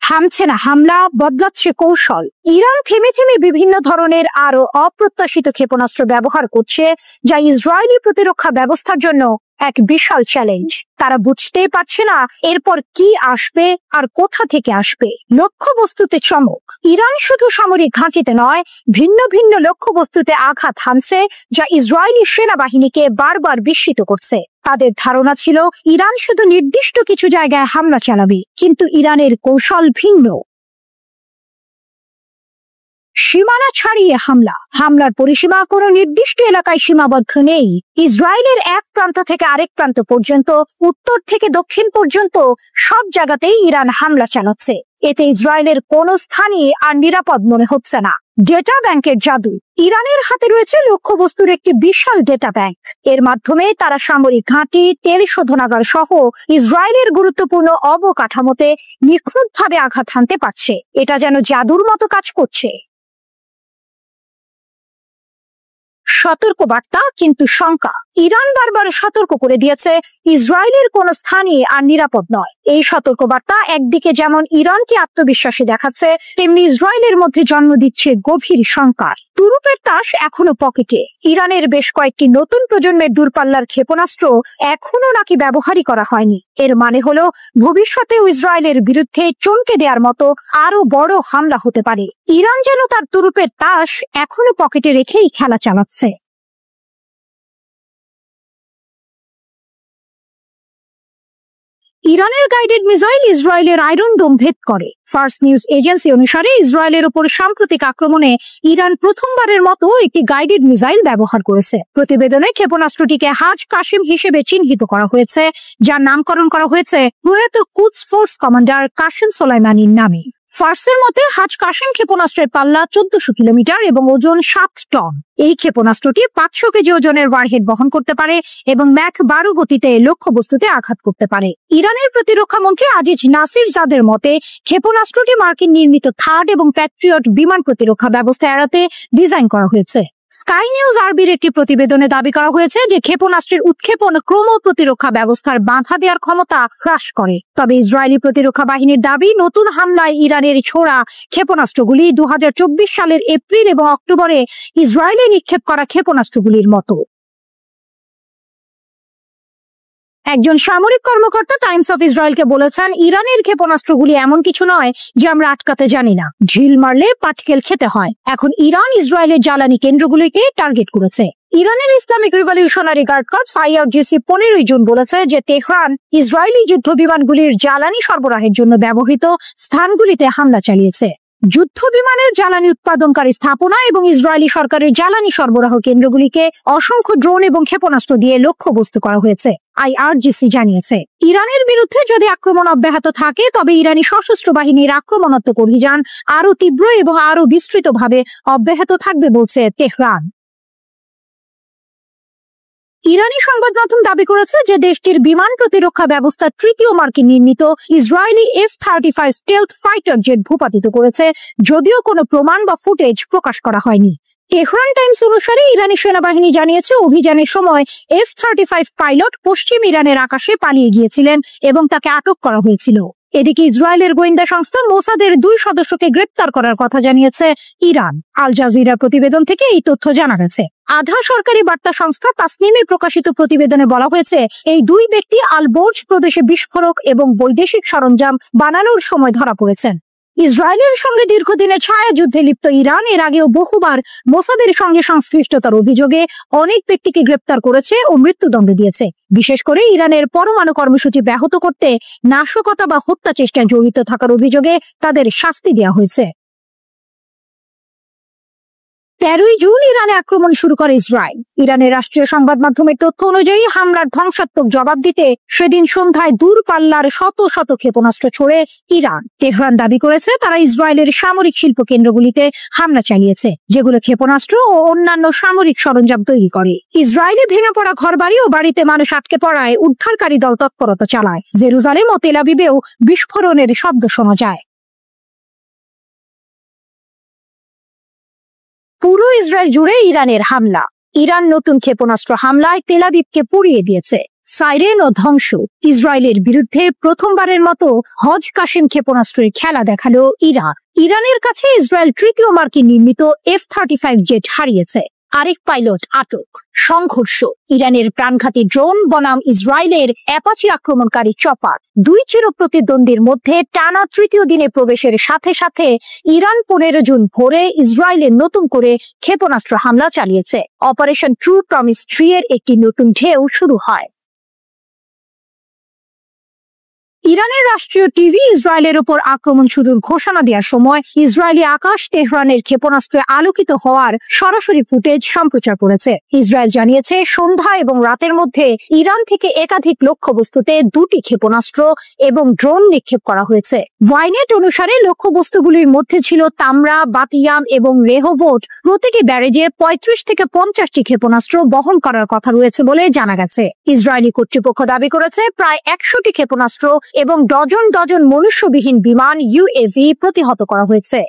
থামছে না হামলা, বদলাচ্ছে কৌশল। ইরান থেমে থেমে বিভিন্ন ধরনের আরো অপ্রত্যাশিত ক্ষেপণাস্ত্র ব্যবহার করছে, যা ইসরায়েলি প্রতিরক্ষা ব্যবস্থার জন্য এক বিশাল চ্যালেঞ্জ। তারা বুঝতেই পারছে না এরপর কি আসবে আর কোথা থেকে আসবে। লক্ষ্যবস্তুতে চমক। ইরান শুধু সামরিক ঘাঁটিতে নয়, ভিন্ন ভিন্ন লক্ষ্যবস্তুতে আঘাত হানছে, যা ইসরায়েলি সেনাবাহিনীকে বারবার বিস্মিত করছে। তাদের ধারণা ছিল ইরান শুধু নির্দিষ্ট কিছু জায়গায় হামলা চালাবে, কিন্তু ইরানের কৌশল ভিন্ন। সীমানা ছাড়িয়ে হামলা। হামলার পরিসীমা কোনো নির্দিষ্ট এলাকায় সীমাবদ্ধ নেই। ইসরায়েলের এক প্রান্ত থেকে আরেক প্রান্ত পর্যন্ত, উত্তর থেকে দক্ষিণ পর্যন্ত সব জায়গাতেই ইরান হামলা চালাচ্ছে। এতে ইসরায়েলের কোনো স্থানই আর নিরাপদ মনে হচ্ছে না। ডেটা ব্যাংকের জাদু। ইরানের হাতে রয়েছে লক্ষ্যবস্তুর একটি বিশাল ডেটা ব্যাংক। এর মাধ্যমে তারা সামরিক ঘাঁটি, তেল শোধনাগার সহ ইসরায়েলের গুরুত্বপূর্ণ অবকাঠামোতে নিখুঁতভাবে আঘাত হানতে পারছে। এটা যেন জাদুর মতো কাজ করছে। সতর্কবার্তা কিন্তু শঙ্কা। ইরান বারবার সতর্ক করে দিয়েছে ইসরায়েলের কোন স্থানই আর নিরাপদ নয়। এই সতর্কবার্তা একদিকে যেমন ইরানকে আত্মবিশ্বাসী দেখাচ্ছে, তেমনি ইসরায়েলের মধ্যে জন্ম দিচ্ছে গভীর শঙ্কার। তুরুপের তাস এখনো পকেটে। ইরানের বেশ কয়েকটি নতুন প্রজন্মের দূরপাল্লার ক্ষেপণাস্ত্র এখনো নাকি ব্যবহারই করা হয়নি। এর মানে হলো ভবিষ্যতেও ইসরায়েলের বিরুদ্ধে চমকে দেওয়ার মতো আরো বড় হামলা হতে পারে। ইরান যেন তার তুরুপের তাস এখনো পকেটে রেখেই খেলা চালাচ্ছে। ইরানের গাইডেড মিসাইল ইসরায়েলের আয়রন ডোম ভেদ করে। ফার্স্ট নিউজ এজেন্সি অনুসারে ইসরায়েলের উপর সাম্প্রতিক আক্রমণে ইরান প্রথমবারের মতো একটি গাইডেড মিসাইল ব্যবহার করেছে। প্রতিবেদনে ক্ষেপণাস্ত্রটিকে হাজ কাসিম হিসেবে চিহ্নিত করা হয়েছে, যার নামকরণ করা হয়েছে প্রয়াত কুদস ফোর্স কমান্ডার কাসেম সোলাইমানির নামে। ফার্সের মতে হাজ কাসেম ক্ষেপণাস্ত্রের পাল্লা 1400 কিলোমিটার এবং ওজন 7 টন। এই ক্ষেপণাস্ত্রটি 500 কেজি ওজনের ওয়ারহেড বহন করতে পারে এবং ম্যাক 12 গতিতে লক্ষ্যবস্তুতে আঘাত করতে পারে। ইরানের প্রতিরক্ষা মন্ত্রী আজিজ নাসির জাদের মতে ক্ষেপণাস্ত্রটি মার্কিন নির্মিত থার্ড এবং প্যাট্রিয়ট বিমান প্রতিরক্ষা ব্যবস্থা এড়াতে ডিজাইন করা হয়েছে। স্কাই নিউজ আরবির একটি প্রতিবেদনে দাবি করা হয়েছে যে ক্ষেপণাস্ত্রের উৎক্ষেপণ ক্রম প্রতিরক্ষা ব্যবস্থার বাধা দেওয়ার ক্ষমতা হ্রাস করে। তবে ইসরায়েলি প্রতিরক্ষা বাহিনীর দাবি, নতুন হামলায় ইরানের ছোড়া ক্ষেপণাস্ত্রগুলি 2024 সালের এপ্রিল এবং অক্টোবরে ইসরায়েলে নিক্ষেপ করা ক্ষেপণাস্ত্রগুলির মতো। একজন সামরিক কর্মকর্তা টাইমস অফ ইসরায়েলকে বলেছেন, ইরানের ক্ষেপণাস্ত্রগুলি এমন কিছু নয় যে আমরা আটকাতে জানি না। ঢিল মারলে পাটকেল খেতে হয়। এখন ইরান ইসরায়েলের জ্বালানি কেন্দ্রগুলিকে টার্গেট করেছে। ইরানের Islamic revolutionary guard corps IRGC 15 June বলেছে যে তেহরান ইসরায়েলি যুদ্ধ বিমানগুলির জ্বালানি সরবরাহের জন্য ব্যবহৃত স্থানগুলিতে হামলা চালিয়েছে। যুদ্ধ বিমানের জ্বালানি উৎপাদনকারী স্থাপনা এবং ইসরায়েলি সরকারের জ্বালানি সরবরাহ কেন্দ্রগুলিকে অসংখ্য ড্রোন এবং ক্ষেপণাস্ত্র দিয়ে লক্ষ্যবস্তু করা হয়েছে, IRGC জানিয়েছে। ইরানের বিরুদ্ধে যদি আক্রমণ অব্যাহত থাকে, তবে ইরানি সশস্ত্র বাহিনীর আক্রমণাত্মক অভিযান আরো তীব্র এবং আরো বিস্তৃতভাবে অব্যাহত থাকবে বলছে তেহরান। ইরানি সংবাদ মাধ্যম দাবি করেছে যে দেশটির বিমান প্রতিরক্ষা ব্যবস্থা তৃতীয় মার্কিন নির্মিত Israeli F-35 stealth fighter jet ভূপাতিত করেছে, যদিও কোনো প্রমাণ বা ফুটেজ প্রকাশ করা হয়নি। তেহরান টাইমস অনুসারে ইরানি সেনাবাহিনী জানিয়েছে অভিযানের সময় F-35 পাইলট পশ্চিম ইরানের আকাশে পালিয়ে গিয়েছিলেন এবং তাকে আটক করা হয়েছিল। এদিকে ইসরায়েলের গোয়েন্দা সংস্থা মোসাদের 2 সদস্যকে গ্রেপ্তার করার কথা জানিয়েছে ইরান। আল জাজিরা প্রতিবেদন থেকে এই তথ্য জানা গেছে। আধা সরকারি বার্তা সংস্থা তাসনিমে প্রকাশিত প্রতিবেদনে বলা হয়েছে, এই 2 ব্যক্তি আল বোর্জ প্রদেশে বিস্ফোরক এবং বৈদেশিক সরঞ্জাম বানানোর সময় ধরা পড়েছেন। ইসরায়েলের সঙ্গে দীর্ঘদিনের ছায়া যুদ্ধে লিপ্ত ইরান এর আগেও বহুবার মোসাদের সঙ্গে সংশ্লিষ্টতার অভিযোগে অনেক ব্যক্তিকে গ্রেপ্তার করেছে ও মৃত্যুদণ্ড দিয়েছে। বিশেষ করে ইরানের পরমাণু কর্মসূচি ব্যাহত করতে নাশকতা বা হত্যা চেষ্টায় জড়িত থাকার অভিযোগে তাদের শাস্তি দেওয়া হয়েছে। 13 জুন ইরানে আক্রমণ শুরু করে ইসরায়েল। ইরানের রাষ্ট্রীয় সংবাদ মাধ্যমের তথ্য অনুযায়ী হামলার ধ্বংসাত্মক জবাব দিতে সেদিন সন্ধ্যায় দূরপাল্লার শত শত ক্ষেপণাস্ত্র ছোড়ে ইরান। তেহরান দাবি করেছে তারা ইসরায়েলের সামরিক শিল্প কেন্দ্রগুলিতে হামলা চালিয়েছে, যেগুলো ক্ষেপণাস্ত্র ও অন্যান্য সামরিক সরঞ্জাম তৈরি করে। ইসরায়েলে ভেঙে পড়া ঘরবাড়ি ও বাড়িতে মানুষ আটকে পড়ায় উদ্ধারকারী দল তৎপরতা চালায়। জেরুজালেম ও তেল আবিবেও বিস্ফোরণের শব্দ শোনা যায়। পুরো ইসরায়েল জুড়ে ইরানের হামলা। ইরান নতুন ক্ষেপণাস্ত্র হামলায় তেল আবিবকে পুড়িয়ে দিয়েছে। সাইরেন ও ধ্বংস। ইসরায়েলের বিরুদ্ধে প্রথমবারের মতো হজ কাসেম ক্ষেপণাস্ত্রের খেলা দেখালো ইরান। ইরানের কাছে ইসরায়েল তৃতীয় মার্কিন নির্মিত F-35 জেট হারিয়েছে। আরেক পাইলট আটক। সংঘর্ষ। ইরানের প্রাণঘাতী ড্রোন বনাম ইসরায়েলের অ্যাপাচি আক্রমণকারী চপার। দুই চিরপ্রতিদ্বন্দ্বীর মধ্যে টানা তৃতীয় দিনে প্রবেশের সাথে সাথে ইরান 15 জুন ভোরে ইসরায়েলের নতুন করে ক্ষেপণাস্ত্র হামলা চালিয়েছে। অপারেশন ট্রু প্রমিস 3 এর একটি নতুন ঢেউ শুরু হয়। ইরানের রাষ্ট্রীয় টিভি ইসরায়েলের উপর আক্রমণ শুরুর ঘোষণা দেওয়ার সময় ইসরায়েলি আকাশ তেহরানের ক্ষেপণাস্ত্রে আলোকিত হওয়ার সরাসরি ফুটেজ সম্প্রচার করেছে। ইসরায়েল জানিয়েছে সন্ধ্যা এবং রাতের মধ্যে ইরান থেকে একাধিক লক্ষ্যবস্তুতে 2টি ক্ষেপণাস্ত্র এবং ড্রোন নিক্ষেপ করা হয়েছে। ওয়াইনেট অনুসারে লক্ষ্যবস্তুগুলির মধ্যে ছিল তামরা, বাতিয়াম এবং রেহোবোট। প্রতিটি ব্যারেজে 35 থেকে 50টি ক্ষেপণাস্ত্র বহন করার কথা রয়েছে বলে জানা গেছে। ইসরায়েলি কর্তৃপক্ষ দাবি করেছে প্রায় 100টি ক্ষেপণাস্ত্র এবং ডজন ডজন মনুষ্যবিহীন বিমান UAV প্রতিহত করা হয়েছে।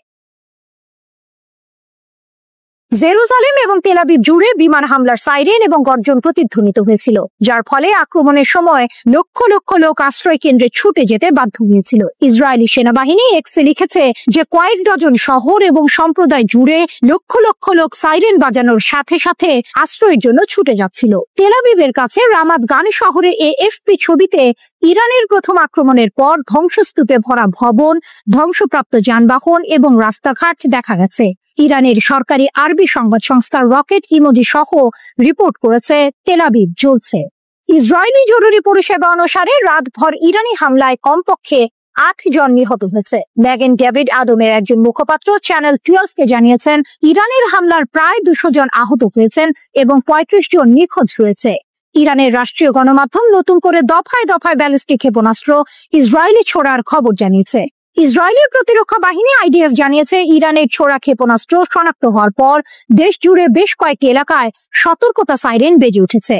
জেরুজালেম এবং তেল আবিব জুড়ে বিমান হামলার সাইরেন এবং গর্জন প্রতিধ্বনিত হয়েছিল, যার ফলে আক্রমণের সময় লক্ষ লক্ষ লোক আশ্রয় কেন্দ্রে ছুটে যেতে বাধ্য হয়েছিল। ইসরায়েলি সেনাবাহিনী এক্সে লিখেছে যে কয়েক ডজন শহর এবং সম্প্রদায় জুড়ে লক্ষ লক্ষ লোক সাইরেন বাজানোর সাথে সাথে আশ্রয়ের জন্য ছুটে যাচ্ছিল। তেল আবিবের কাছে রামাত গানি শহরে AFP ছবিতে ইরানের প্রথম আক্রমণের পর ধ্বংসস্তূপে ভরা ভবন, ধ্বংসপ্রাপ্ত যানবাহন এবং রাস্তাঘাট দেখা গেছে। ইরানের সরকারি আরবি সংবাদ সংস্থা রকেট ইমোজি সহ রিপোর্ট করেছে তেল আবিব জ্বলছে। ইসরায়েলি জরুরি পরিষেবা অনুসারে রাতভর ইরানি হামলায় কমপক্ষে 8 জন নিহত হয়েছে। ম্যাগেন ডেভিড আদমের একজন মুখপাত্র চ্যানেল 12 কে জানিয়েছেন ইরানের হামলার প্রায় 200 জন আহত হয়েছেন এবং 35 জন নিখোঁজ রয়েছে। ইরানের রাষ্ট্রীয় গণমাধ্যম নতুন করে দফায় দফায় ব্যালিস্টিক ক্ষেপণাস্ত্র ইসরায়েলি ছোড়ার খবর জানিয়েছে। ইসরায়েলের প্রতিরক্ষা বাহিনী IDF জানিয়েছে ইরানের ছোড়া ক্ষেপণাস্ত্র শনাক্ত হওয়ার পর দেশ জুড়ে বেশ কয়েকটি এলাকায় সতর্কতা সাইরেন বেজে উঠেছে।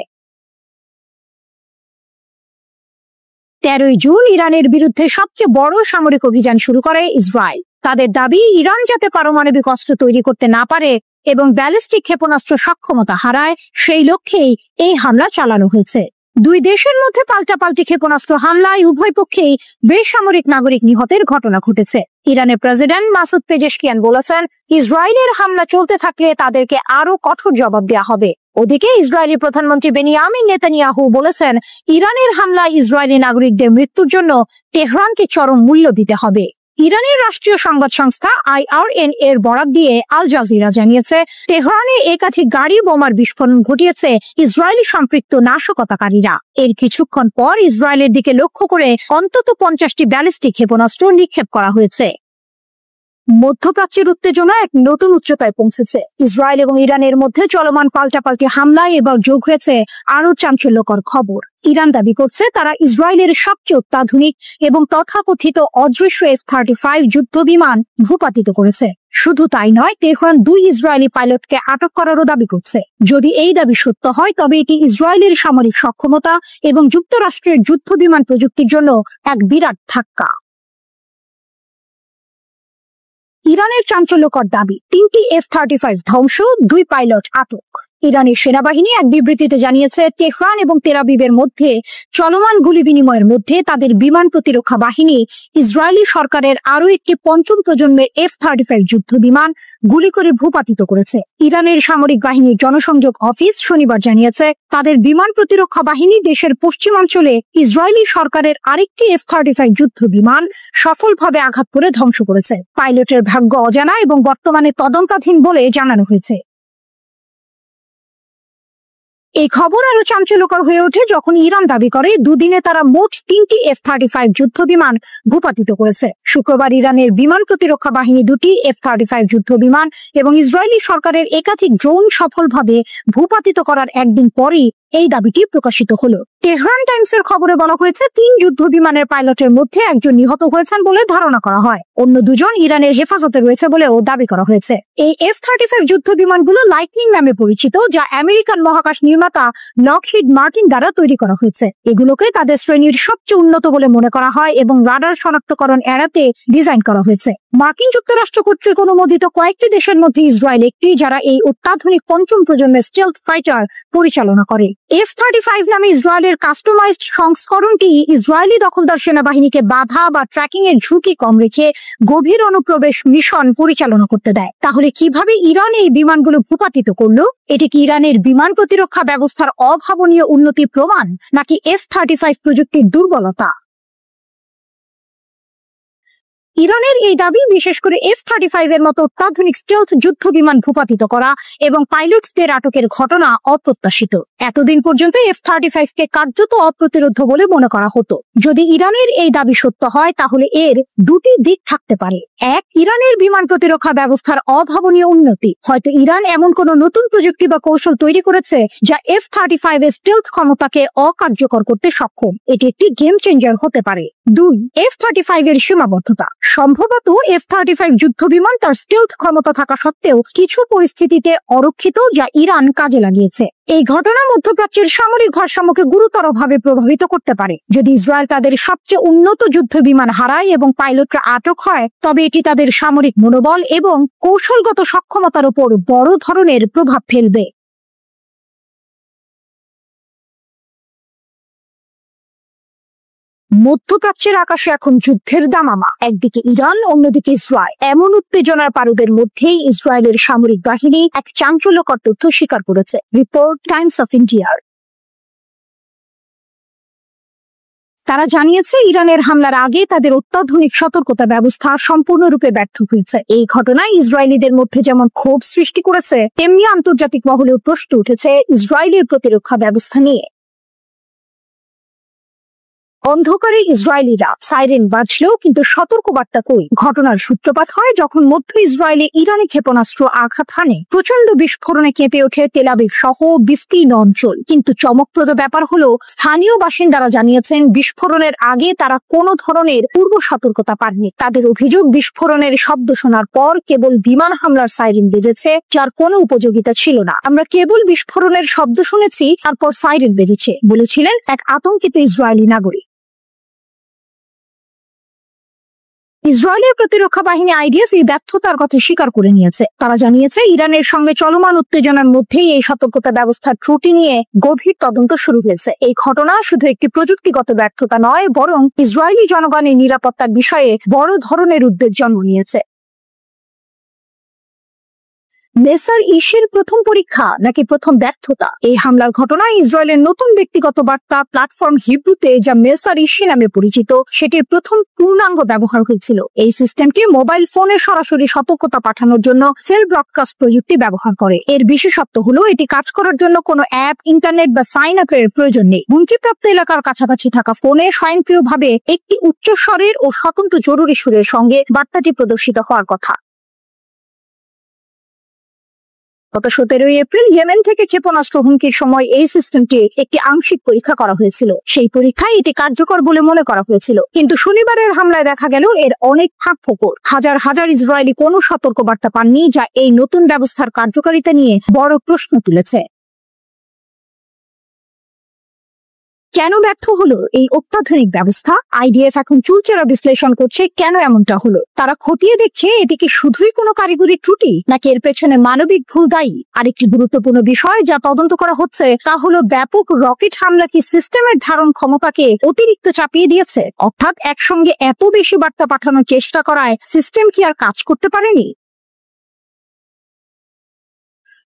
13 জুন ইরানের বিরুদ্ধে সবচেয়ে বড় সামরিক অভিযান শুরু করে ইসরায়েল। তাদের দাবি ইরান যাতে পারমাণবিক অস্ত্র তৈরি করতে না পারে এবং ব্যালিস্টিক ক্ষেপণাস্ত্র সক্ষমতা হারায় সেই লক্ষ্যেই এই হামলা চালানো হয়েছে। দুই দেশের মধ্যে পাল্টাপাল্টি ক্ষেপণাস্ত্র হামলায় উভয় পক্ষেই বেসামরিক নাগরিক নিহতের ঘটনা ঘটেছে। ইরানের প্রেসিডেন্ট মাসুদ পেজেশকিয়ান বলেছেন ইসরায়েলের হামলা চলতে থাকলে তাদেরকে আরো কঠোর জবাব দেওয়া হবে। ওদিকে ইসরায়েলি প্রধানমন্ত্রী বেনিয়ামিন নেতানিয়াহু বলেছেন ইরানের হামলায় ইসরায়েলি নাগরিকদের মৃত্যুর জন্য তেহরানকে চরম মূল্য দিতে হবে। ইরানের রাষ্ট্রীয় সংবাদ সংস্থা IRN এর বরাত দিয়ে আল জাজিরা জানিয়েছে তেহরানে একাধিক গাড়ি বোমার বিস্ফোরণ ঘটিয়েছে ইসরায়েলি সম্পৃক্ত নাশকতাকারীরা। এর কিছুক্ষণ পর ইসরায়েলের দিকে লক্ষ্য করে অন্তত 50টি ব্যালিস্টিক ক্ষেপণাস্ত্র নিক্ষেপ করা হয়েছে। মধ্যপ্রাচ্যের উত্তেজনা এক নতুন উচ্চতায় পৌঁছেছে। ইসরায়েল এবং ইরানের মধ্যে চলমান পাল্টাপাল্টি হামলায় এবার যোগ হয়েছে আরো চাঞ্চল্যকর খবর। ইরান দাবি করছে তারা ইসরায়েলের সবচেয়ে অত্যাধুনিক এবং তথাকথিত অদৃশ্য F-35 যুদ্ধ বিমান ভূপাতিত করেছে। শুধু তাই নয়, তেহরান 2 ইসরায়েলি পাইলটকে আটক করারও দাবি করছে। যদি এই দাবি সত্য হয় তবে এটি ইসরায়েলের সামরিক সক্ষমতা এবং যুক্তরাষ্ট্রের যুদ্ধ বিমান প্রযুক্তির জন্য এক বিরাট ধাক্কা। ইরানের চাঞ্চল্যকর দাবি 3টি F-35 ধ্বংস, 2 পাইলট আটক। ইরানের সেনাবাহিনী এক বিবৃতিতে জানিয়েছে তেহরান এবং তেল আবিবের মধ্যে চলমান গুলি বিনিময়ের মধ্যে তাদের বিমান প্রতিরক্ষা বাহিনী ইসরায়েলি সরকারের আরো একটি 5ম প্রজন্মের F-35 যুদ্ধ বিমান গুলি করে ভূপাতিত করেছে। ইরানের সামরিক বাহিনীর জনসংযোগ অফিস শনিবার জানিয়েছে তাদের বিমান প্রতিরক্ষা বাহিনী দেশের পশ্চিমাঞ্চলে ইসরায়েলি সরকারের আরেকটি F-35 যুদ্ধ বিমান সফলভাবে আঘাত করে ধ্বংস করেছে। পাইলটের ভাগ্য অজানা এবং বর্তমানে তদন্তাধীন বলে জানানো হয়েছে। এই খবর আরো চাঞ্চল্যকর হয়ে ওঠে যখন ইরান দাবি করে দুদিনে তারা মোট 3টি F-35 যুদ্ধ বিমান ভূপাতিত করেছে। শুক্রবার ইরানের বিমান প্রতিরক্ষা বাহিনী 2টি F-35 যুদ্ধ বিমান এবং ইসরায়েলি সরকারের একাধিক ড্রোন সফলভাবে ভূপাতিত করার একদিন পরই এই দাবিটি প্রকাশিত হলো। তেহরান টাইমসের খবরে বলা হয়েছে 3 যুদ্ধ বিমানের পাইলটের মধ্যে একজন নিহত হয়েছেন বলে ধারণা করা হয়। অন্য 2 জন ইরানের হেফাজতে রয়েছে বলেও দাবি করা হয়েছে। এই F-35 যুদ্ধ বিমানগুলো লাইটনিং নামে পরিচিত, যা আমেরিকান মহাকাশ নির্মাতা লকহিড মার্টিন দ্বারা তৈরি করা হয়েছে। এগুলোকে তাদের শ্রেণীর সবচেয়ে উন্নত বলে মনে করা হয় এবং রাডার শনাক্তকরণ এড়াতে ডিজাইন করা হয়েছে। মার্কিন যুক্তরাষ্ট্র কর্তৃক অনুমোদিত কয়েকটি দেশের মধ্যে ইসরায়েল একটি, যারা এই অত্যাধুনিক পঞ্চম প্রজন্মের স্টেলথ ফাইটার পরিচালনা করে। F-35 নামে ইসরায়েলের কাস্টমাইজড সংস্করণটি ইসরায়েলি দখলদার সেনাবাহিনীকে বাধা বা ট্র্যাকিং এর ঝুঁকি কম রেখে গভীর অনুপ্রবেশ মিশন পরিচালনা করতে দেয়। তাহলে কিভাবে ইরান এই বিমানগুলো ভূপাতিত করলো? এটি কি ইরানের বিমান প্রতিরক্ষা ব্যবস্থার অভাবনীয় উন্নতি প্রমাণ, নাকি F-35 প্রযুক্তির দুর্বলতা? ইরানের এই দাবি, বিশেষ করে F-35 এর মতো অত্যাধুনিক স্টেলথ যুদ্ধ বিমান ভূপাতিত করা এবং পাইলটদের আটকের ঘটনা অপ্রত্যাশিত। এতদিন পর্যন্ত F-35 কে কার্যত অপ্রতিরোধ্য বলে মনে করা হতো। যদি ইরানের এই দাবি সত্য হয়, তাহলে এর দুটি দিক থাকতে পারে। এক, ইরানের বিমান প্রতিরক্ষা ব্যবস্থার অভাবনীয় উন্নতি। হয়তো ইরান এমন কোন নতুন প্রযুক্তি বা কৌশল তৈরি করেছে যা F-35 এর স্টেলথ ক্ষমতাকে অকার্যকর করতে সক্ষম। এটি একটি গেম চেঞ্জার হতে পারে। দুই, F-35 এর সীমাবদ্ধতা। সম্ভবত F-35 যুদ্ধ বিমান তার স্টেলথ ক্ষমতা থাকা সত্ত্বেও কিছু পরিস্থিতিতে অরক্ষিত, যা ইরান কাজে লাগিয়েছে। এই ঘটনা মধ্যপ্রাচ্যের সামরিক ভারসাম্যকে গুরুতরভাবে প্রভাবিত করতে পারে। যদি ইসরায়েল তাদের সবচেয়ে উন্নত যুদ্ধ বিমান হারায় এবং পাইলটরা আটক হয়, তবে এটি তাদের সামরিক মনোবল এবং কৌশলগত সক্ষমতার উপর বড় ধরনের প্রভাব ফেলবে। মধ্যপ্রাচ্যের আকাশে এখন যুদ্ধের দামামা। একদিকে ইরান, অন্যদিকে ইসরায়েল। এমন উত্তেজনার পারদের মধ্যেই ইসরায়েলের সামরিক বাহিনী এক চাঞ্চল্যকর তথ্য স্বীকার করেছে। রিপোর্ট টাইমস অফ ইন্ডিয়ার। তারা জানিয়েছে, ইরানের হামলার আগে তাদের অত্যাধুনিক সতর্কতা ব্যবস্থা সম্পূর্ণরূপে ব্যর্থ হয়েছে। এই ঘটনায় ইসরায়েলিদের মধ্যে যেমন ক্ষোভ সৃষ্টি করেছে, তেমনি আন্তর্জাতিক মহলেও প্রশ্ন উঠেছে ইসরায়েলের প্রতিরক্ষা ব্যবস্থা নিয়ে। অন্ধকারে ইসরায়েলিরা সাইরেন বাজলেও কিন্তু সতর্কবার্তা কই? ঘটনার সূত্রপাত হয় যখন মধ্য ইসরায়েলে ইরানি ক্ষেপণাস্ত্র আঘাত হানে। প্রচন্ড বিস্ফোরণে কেঁপে ওঠে তেল আবিব সহ বিস্তীর্ণ অঞ্চল। কিন্তু চমকপ্রদ ব্যাপার হলো, স্থানীয় বাসিন্দারা জানিয়েছেন বিস্ফোরণের আগে তারা কোনো ধরনের পূর্ব সতর্কতা পাননি। তাদের অভিযোগ, বিস্ফোরণের শব্দ শোনার পর কেবল বিমান হামলার সাইরেন বেজেছে, যার কোনো উপযোগিতা ছিল না। আমরা কেবল বিস্ফোরণের শব্দ শুনেছি, তারপর সাইরেন বেজেছে, বলেছিলেন এক আতঙ্কিত ইসরায়েলি নাগরিক। ইসরায়েলের প্রতিরক্ষা বাহিনী IDF এই ব্যর্থতার কথা স্বীকার করে নিয়েছে। তারা জানিয়েছে, ইরানের সঙ্গে চলমান উত্তেজনার মধ্যেই এই সতর্কতা ব্যবস্থার ত্রুটি নিয়ে গভীর তদন্ত শুরু হয়েছে। এই ঘটনা শুধু একটি প্রযুক্তিগত ব্যর্থতা নয়, বরং ইসরায়েলি জনগণের নিরাপত্তার বিষয়ে বড় ধরনের উদ্বেগ জন্ম নিয়েছে। মেসার ইসের প্রথম পরীক্ষা নাকি প্রথম ব্যর্থতা? এই হামলার ঘটনায় ইসরায়েলের নতুন ব্যক্তিগত বার্তা প্ল্যাটফর্ম হিব্রুতে, যা মেসার ইসি নামে পরিচিত, সেটির প্রথম পূর্ণাঙ্গ ব্যবহার হয়েছিল। এই সিস্টেমটি মোবাইল ফোনে সরাসরি সতর্কতা পাঠানোর জন্য সেল ব্রডকাস্ট প্রযুক্তি ব্যবহার করে। এর বিশেষত্ব হলো, এটি কাজ করার জন্য কোনো অ্যাপ, ইন্টারনেট বা সাইন আপের প্রয়োজন নেই। হুমকিপ্রাপ্ত এলাকার কাছাকাছি থাকা ফোনে স্বয়ংক্রিয়ভাবে একটি উচ্চস্বরের ও স্বতন্ত্র জরুরি সুরের সঙ্গে বার্তাটি প্রদর্শিত হওয়ার কথা। গত 17 এপ্রিল ইয়েমেন থেকে ক্ষেপণাস্ত্র হুমকির সময় এই সিস্টেমটি একটি আংশিক পরীক্ষা করা হয়েছিল। সেই পরীক্ষায় এটি কার্যকর বলে মনে করা হয়েছিল, কিন্তু শনিবারের হামলায় দেখা গেল এর অনেক ফাঁকফোকর। হাজার হাজার ইসরায়েলি কোনো সতর্কবার্তা পাননি, যা এই নতুন ব্যবস্থার কার্যকারিতা নিয়ে বড় প্রশ্ন তুলেছে। কেন ব্যর্থ হলো এই অত্যাধুনিক ব্যবস্থা? IDF এখন চুলচেরা বিশ্লেষণ করছে কেন এমনটা হলো। তারা খতিয়ে দেখছে, এটি কি শুধুই কোনো কারিগরি ত্রুটি, নাকি এর পেছনে মানবিক ভুল দায়ী। আরেকটি গুরুত্বপূর্ণ বিষয় যা তদন্ত করা হচ্ছে, তা হলো ব্যাপক রকেট হামলা কি সিস্টেমের ধারণ ক্ষমতাকে অতিরিক্ত চাপিয়ে দিয়েছে? অর্থাৎ একসঙ্গে এত বেশি বার্তা পাঠানোর চেষ্টা করায় সিস্টেম কি আর কাজ করতে পারেনি?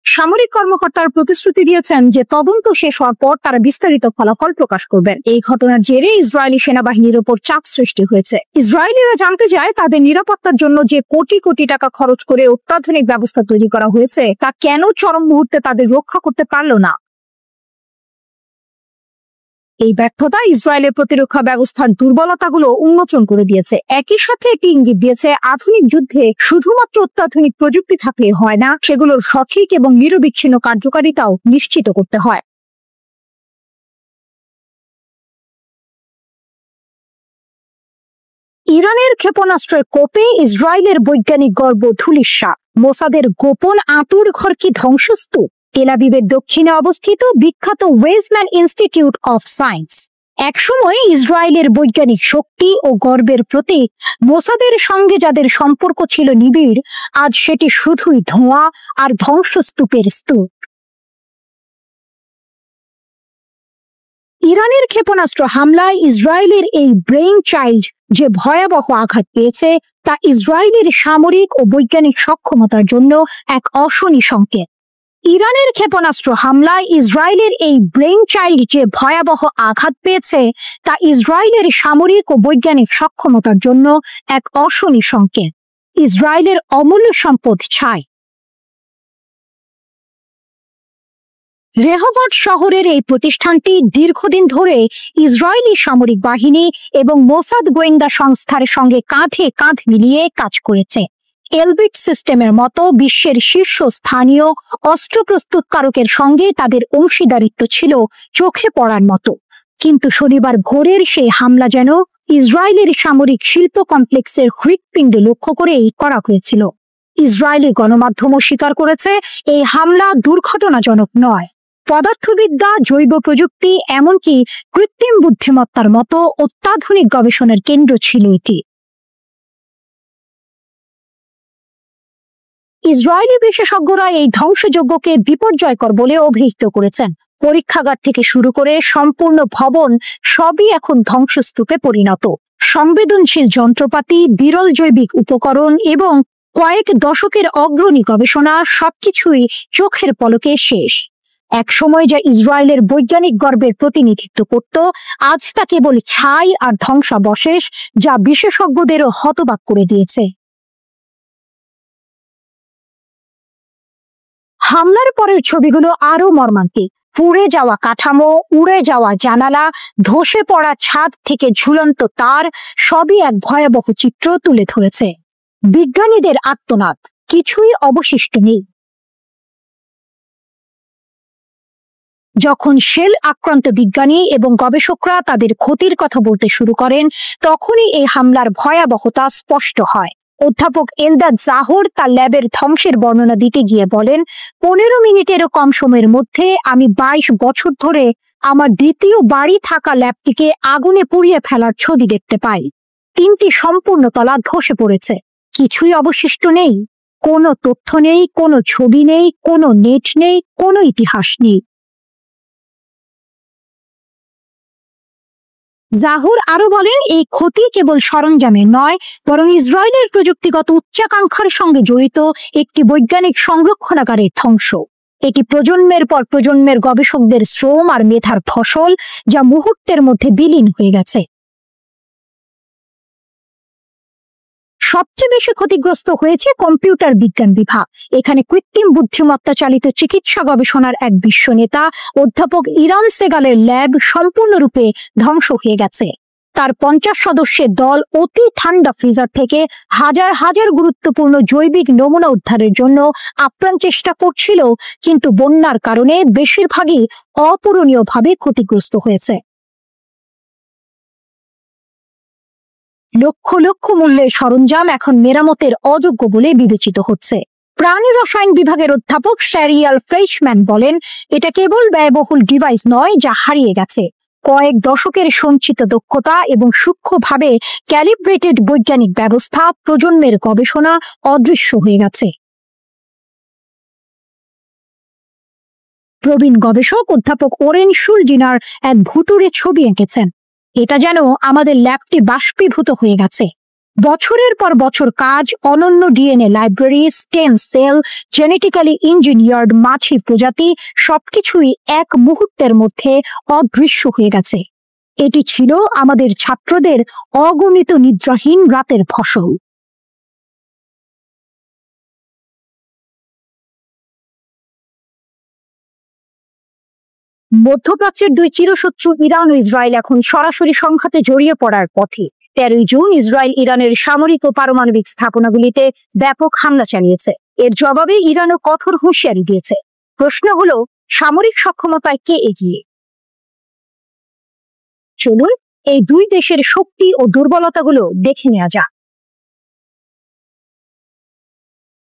সামরিক কর্মকর্তারা প্রতিশ্রুতি দিয়েছেন যে তদন্ত শেষ হওয়ার পর তারা বিস্তারিত ফলাফল প্রকাশ করবেন। এই ঘটনার জেরে ইসরায়েলি সেনাবাহিনীর উপর চাপ সৃষ্টি হয়েছে। ইসরায়েলিরা জানতে চায়, তাদের নিরাপত্তার জন্য যে কোটি কোটি টাকা খরচ করে অত্যাধুনিক ব্যবস্থা তৈরি করা হয়েছে, তা কেন চরম মুহূর্তে তাদের রক্ষা করতে পারল না। এই ব্যর্থতা ইসরায়েলের প্রতিরক্ষা ব্যবস্থার দুর্বলতাগুলো উন্মোচন করে দিয়েছে। একই সাথে একটি ইঙ্গিত দিয়েছে, আধুনিক যুদ্ধে শুধুমাত্র অত্যাধুনিক প্রযুক্তি থাকলে হয় না, সেগুলোর সঠিক এবং নিরবিচ্ছিন্ন কার্যকারিতাও নিশ্চিত করতে হয়। ইরানের ক্ষেপণাস্ত্রের কোপে ইসরায়েলের বৈজ্ঞানিক গর্ব ধূলিসাৎ। মোসাদের গোপন আঁতুড় ঘর কি ধ্বংসস্তূপ? তেল আবিবের দক্ষিণে অবস্থিত বিখ্যাত ওয়েজম্যান ইনস্টিটিউট অফ সায়েন্স। একসময় ইসরায়েলের বৈজ্ঞানিক শক্তি ও গর্বের প্রতীক মোসাদের সঙ্গে যাদের সম্পর্ক ছিল নিবিড়, আজ সেটি শুধুই ধোঁয়া আর ধ্বংসস্তূপের স্তূপ। ইরানের ক্ষেপণাস্ত্র হামলায় ইসরায়েলের এই ব্রেইন চাইল্ড যে ভয়াবহ আঘাত পেয়েছে তা ইসরায়েলের সামরিক ও বৈজ্ঞানিক সক্ষমতার জন্য এক অশনি সংকেত। ইরানের ক্ষেপণাস্ত্র হামলায় ইসরায়েলের এই ব্রেইন চাইল্ড যে ভয়াবহ আঘাত পেয়েছে তা ইসরায়েলের সামরিক ও বৈজ্ঞানিক সক্ষমতার জন্য এক অশনি সংকেত। ইসরায়েলের অমূল্য সম্পদ ছাই। রেহভাট শহরের এই প্রতিষ্ঠানটি দীর্ঘদিন ধরে ইসরায়েলি সামরিক বাহিনী এবং মোসাদ গোয়েন্দা সংস্থার সঙ্গে কাঁধে কাঁধ মিলিয়ে কাজ করেছে। এলবিট সিস্টেমের মতো বিশ্বের শীর্ষস্থানীয় অস্ত্র প্রস্তুতকারকের সঙ্গে তাদের অংশীদারিত্ব ছিল চোখে পড়ার মতো। কিন্তু শনিবার ভোরের সেই হামলা যেন ইসরায়েলের সামরিক শিল্প কমপ্লেক্সের হৃৎপিণ্ড লক্ষ্য করেই করা হয়েছিল। ইসরায়েলি গণমাধ্যমও স্বীকার করেছে এই হামলা দুর্ঘটনাজনক নয়। পদার্থবিদ্যা, জৈব প্রযুক্তি, এমনকি কৃত্রিম বুদ্ধিমত্তার মতো অত্যাধুনিক গবেষণার কেন্দ্র ছিল এটি। ইসরায়েলি বিশেষজ্ঞরা এই ধ্বংসযজ্ঞকে বিপর্যয়কর বলে অভিহিত করেছেন। পরীক্ষাগার থেকে শুরু করে সম্পূর্ণ ভবন সবই এখন ধ্বংসস্তূপে পরিণত। সংবেদনশীল যন্ত্রপাতি, বিরল জৈবিক উপকরণ এবং কয়েক দশকের অগ্রণী গবেষণা সবকিছুই চোখের পলকে শেষ। এক সময় যা ইসরায়েলের বৈজ্ঞানিক গর্বের প্রতিনিধিত্ব করত, আজ তা কেবল ছাই আর ধ্বংসাবশেষ, যা বিশেষজ্ঞদেরও হতবাক করে দিয়েছে। হামলার পরের ছবিগুলো আরো মর্মান্তিক। পুড়ে যাওয়া কাঠামো, উড়ে যাওয়া জানালা, ধসে পড়া ছাদ থেকে ঝুলন্ত তার, সবই এক ভয়াবহ চিত্র তুলে ধরেছে। বিজ্ঞানীদের আর্তনাদ, কিছুই অবশিষ্ট নেই। যখন শেল আক্রান্ত বিজ্ঞানী এবং গবেষকরা তাদের ক্ষতির কথা বলতে শুরু করেন, তখনই এই হামলার ভয়াবহতা স্পষ্ট হয়। অধ্যাপক এলদাদ জাহর তার ল্যাবের ধ্বংসের বর্ণনা দিতে গিয়ে বলেন, 15 মিনিটেরও কম সময়ের মধ্যে আমি 22 বছর ধরে আমার দ্বিতীয় বাড়ি থাকা ল্যাবটিকে আগুনে পুড়িয়ে ফেলার ছবি দেখতে পাই। 3টি সম্পূর্ণ তলা ধসে পড়েছে, কিছুই অবশিষ্ট নেই। কোনো তথ্য নেই, কোনো ছবি নেই, কোনো নেট নেই, কোনো ইতিহাস নেই। জাহর আরো বলেন, এই ক্ষতি কেবল সরঞ্জামের নয়, বরং ইসরায়েলের প্রযুক্তিগত উচ্চাকাঙ্ক্ষার সঙ্গে জড়িত একটি বৈজ্ঞানিক সংরক্ষণাগারের ধ্বংস। এটি প্রজন্মের পর প্রজন্মের গবেষকদের শ্রম আর মেধার ফসল, যা মুহূর্তের মধ্যে বিলীন হয়ে গেছে। সবচেয়ে বেশি ক্ষতিগ্রস্ত হয়েছে কম্পিউটার বিজ্ঞান বিভাগ। এখানে কৃত্রিম বুদ্ধিমত্তা চালিত চিকিৎসা গবেষণার এক বিশ্ব নেতা অধ্যাপক ইরান সেগালের ল্যাব সম্পূর্ণরূপে ধ্বংস হয়ে গেছে। তার 50 সদস্যের দল অতি ঠান্ডা ফ্রিজার থেকে হাজার হাজার গুরুত্বপূর্ণ জৈবিক নমুনা উদ্ধারের জন্য আপ্রাণ চেষ্টা করছিল, কিন্তু বন্যার কারণে বেশিরভাগই অপূরণীয়ভাবে ক্ষতিগ্রস্ত হয়েছে। লক্ষ লক্ষ মূল্যের সরঞ্জাম এখন মেরামতের অযোগ্য বলে বিবেচিত হচ্ছে। প্রাণী রসায়ন বিভাগের অধ্যাপক শ্যারিয়াল ফ্রেইশম্যান বলেন, এটা কেবল ব্যয়বহুল ডিভাইস নয় যা হারিয়ে গেছে। কয়েক দশকের সঞ্চিত দক্ষতা এবং সূক্ষ্মভাবে ক্যালিব্রেটেড বৈজ্ঞানিক ব্যবস্থা, প্রজন্মের গবেষণা অদৃশ্য হয়ে গেছে। প্রবীণ গবেষক অধ্যাপক ওরেন শুলজিনার এক ভুতুড়ে ছবি এঁকেছেন। এটা যেন আমাদের ল্যাবটি বাষ্পীভূত হয়ে গেছে। বছরের পর বছর কাজ, অনন্য DNA library, stem cell, genetically engineered মাছি প্রজাতি, সবকিছুই এক মুহূর্তের মধ্যে অদৃশ্য হয়ে গেছে। এটি ছিল আমাদের ছাত্রদের অগণিত নিদ্রাহীন রাতের ফসল। মধ্যপ্রাচ্যের দুই চিরশত্রু ইরান ও ইসরায়েল এখন সরাসরি সংঘাতে জড়িয়ে পড়ার পথে। 13 জুন ইসরায়েল ইরানের সামরিক ও পারমাণবিক স্থাপনাগুলিতে ব্যাপক হামলা চালিয়েছে। এর জবাবে ইরানও কঠোর হুঁশিয়ারি দিয়েছে। প্রশ্ন হলো, সামরিক সক্ষমতায় কে এগিয়ে? চলুন এই দুই দেশের শক্তি ও দুর্বলতাগুলো দেখে নেওয়া যাক।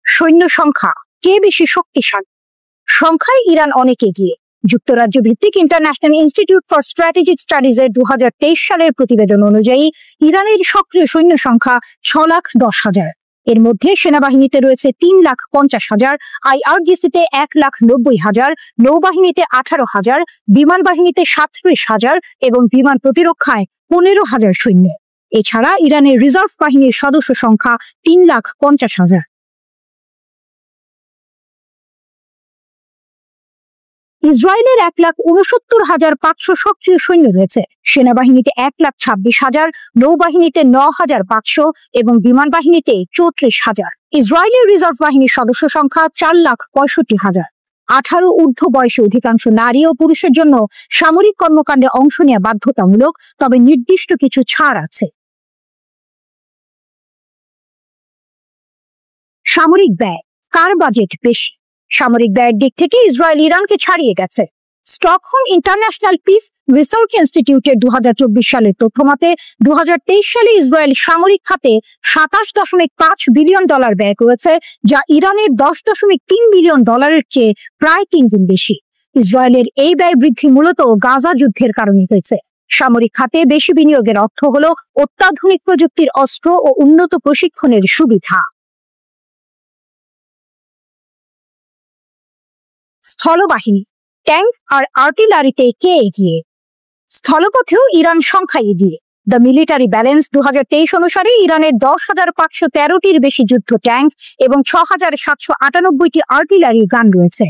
সৈন্য সংখ্যা, কে বেশি শক্তিশালী? সংখ্যায় ইরান অনেক এগিয়ে, যুক্তরাজ্য ভিত্তিক ইন্টারন্যাশনাল ইনস্টিটিউট ফর স্ট্র্যাটেজিক স্টাডিজের 2023 সালের প্রতিবেদন অনুযায়ী ইরানের সক্রিয় সৈন্য সংখ্যা 6,10,000। এর মধ্যে সেনাবাহিনীতে রয়েছে 3,50,000, IRGC-তে 1,90,000, নৌবাহিনীতে 18,000, বিমান বাহিনীতে 37,000 এবং বিমান প্রতিরক্ষায় 15,000 সৈন্য। এছাড়া ইরানের রিজার্ভ বাহিনীর সদস্য সংখ্যা 3,50,000। ইসরায়েলের 1,69,500 সক্রিয় সৈন্য রয়েছে। সেনাবাহিনীতে 1,26,000, নৌবাহিনীতে 9,500 এবং বিমান বাহিনীতে 34,000। ইসরায়েলের রিজার্ভ বাহিনীর সদস্য সংখ্যা 4,65,000। 18 ঊর্ধ্ব বয়সী অধিকাংশ নারী ও পুরুষের জন্য সামরিক কর্মকাণ্ডে অংশ নেওয়া বাধ্যতামূলক, তবে নির্দিষ্ট কিছু ছাড় আছে। সামরিক ব্যয়, কার বাজেট বেশি? সামরিক ব্যয়ের দিক থেকে ইসরায়েল ইরানকে ছাড়িয়ে গেছে। স্টকহোম ইন্টারন্যাশনাল পিস রিসার্চ ইনস্টিটিউটের 2024 সালের তথ্য মতে 2023 সালে ইসরায়েল সামরিক খাতে $27.5 বিলিয়ন ব্যয় করেছে, যা ইরানের $10.3 বিলিয়ন চেয়ে প্রায় 3 গুণ বেশি। ইসরায়েলের এই ব্যয় বৃদ্ধি মূলত গাজা যুদ্ধের কারণে হয়েছে। সামরিক খাতে বেশি বিনিয়োগের অর্থ হল অত্যাধুনিক প্রযুক্তির অস্ত্র ও উন্নত প্রশিক্ষণের সুবিধা। স্থলবাহিনী, ট্যাঙ্ক আর আর্টিলারিতে কে এগিয়ে? স্থলপথেও ইরান সংখ্যায় এগিয়ে। দ্য মিলিটারি ব্যালেন্স 2023 অনুসারে ইরানের 10,513টির বেশি যুদ্ধ ট্যাঙ্ক এবং 6,798টি আর্টিলারি গান রয়েছে।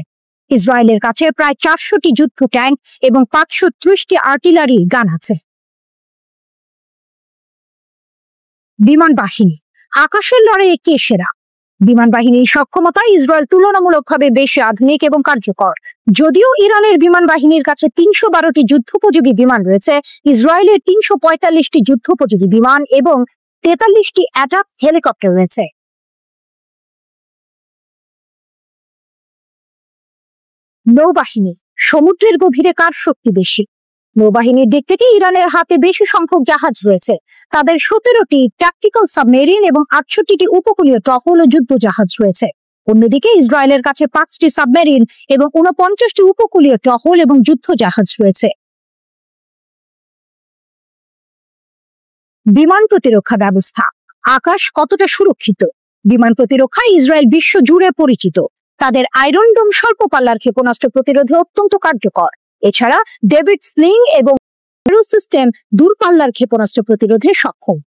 ইসরায়েলের কাছে প্রায় 400টি যুদ্ধ ট্যাঙ্ক এবং 530টি আর্টিলারি গান আছে। বিমান বাহিনী, আকাশের লড়াইয়ে কে সেরা? বিমান বাহিনীর সক্ষমতা ইসরায়েল তুলনামূলকভাবে বেশি আধুনিক এবং কার্যকর। যদিও ইরানের বিমান বাহিনীর কাছে 312টি যুদ্ধোপযোগী বিমান রয়েছে, ইসরায়েলের 345টি যুদ্ধোপযোগী বিমান এবং 43টি অ্যাটাক হেলিকপ্টার রয়েছে। নৌবাহিনী, সমুদ্রের গভীরে কার শক্তি বেশি? নৌবাহিনীর দিক থেকে ইরানের হাতে বেশি সংখ্যক জাহাজ রয়েছে। তাদের 17টি ট্যাকটিক্যাল সাবমেরিন এবং 68টি উপকূলীয় টহল ও যুদ্ধ জাহাজ রয়েছে। অন্যদিকে ইসরায়েলের কাছে 5টি সাবমেরিন এবং 49টি উপকূলীয় টহল এবং যুদ্ধ জাহাজ রয়েছে। বিমান প্রতিরক্ষা ব্যবস্থা, আকাশ কতটা সুরক্ষিত? বিমান প্রতিরক্ষা ইসরায়েল বিশ্ব জুড়ে পরিচিত। তাদের আয়রন ডোম স্বল্প পাল্লার ক্ষেপণাস্ত্র প্রতিরোধে অত্যন্ত কার্যকর। এছাড়া ডেভিড স্লিং এবং এরো সিস্টেম দূরপাল্লার ক্ষেপণাস্ত্র প্রতিরোধে সক্ষম।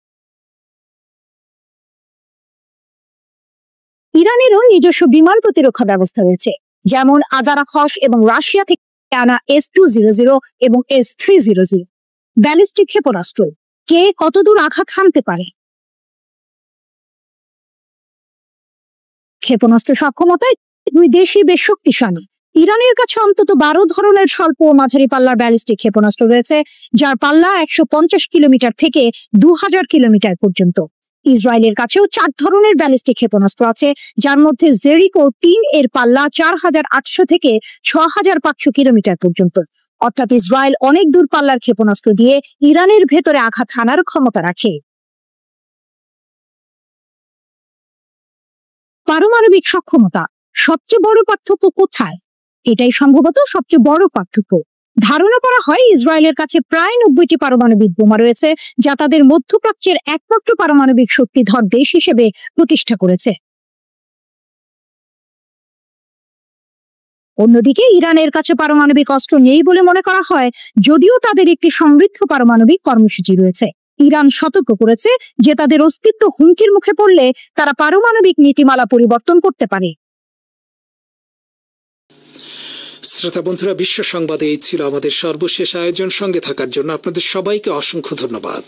ইরানেরও নিজস্ব বিমান প্রতিরক্ষা ব্যবস্থা রয়েছে, যেমন আজারাখস এবং রাশিয়া থেকে আনা S-200 এবং S-300 ব্যালিস্টিক ক্ষেপণাস্ত্র। কে কতদূর আঘাত হানতে পারে? ক্ষেপণাস্ত্র সক্ষমতায় দুই দেশই বেশ শক্তিশালী। ইরানের কাছে অন্তত 12 ধরনের স্বল্প ও মাঝারি পাল্লার ব্যালিস্টিক ক্ষেপণাস্ত্র রয়েছে, যার পাল্লা 150 কিলোমিটার থেকে 2000 কিলোমিটার পর্যন্ত। ইসরায়েলের কাছেও 4 ধরনের ব্যালিস্টিক ক্ষেপণাস্ত্র আছে, যার মধ্যে জেরিকো 3 এর পাল্লা 4800 থেকে 6500 কিলোমিটার পর্যন্ত। অর্থাৎ ইসরায়েল অনেক দূর পাল্লার ক্ষেপণাস্ত্র দিয়ে ইরানের ভেতরে আঘাত হানার ক্ষমতা রাখে। পারমাণবিক সক্ষমতা, সবচেয়ে বড় পার্থক্য কোথায়? এটাই সম্ভবত সবচেয়ে বড় পার্থক্য। ধারণা করা হয় ইসরায়েলের কাছে প্রায় 90টি পারমাণবিক বোমা রয়েছে, যা তাদের মধ্যপ্রাচ্যের একমাত্র পারমাণবিক শক্তিধর দেশ হিসেবে প্রতিষ্ঠা করেছে। অন্যদিকে ইরানের কাছে পারমাণবিক অস্ত্র নেই বলে মনে করা হয়, যদিও তাদের একটি সমৃদ্ধ পারমাণবিক কর্মসূচি রয়েছে। ইরান সতর্ক করেছে যে তাদের অস্তিত্ব হুমকির মুখে পড়লে তারা পারমাণবিক নীতিমালা পরিবর্তন করতে পারে। শ্রোতা বন্ধুরা, বিশ্ব সংবাদে এই ছিল আমাদের সর্বশেষ আয়োজন। সঙ্গে থাকার জন্য আপনাদের সবাইকে অসংখ্য ধন্যবাদ।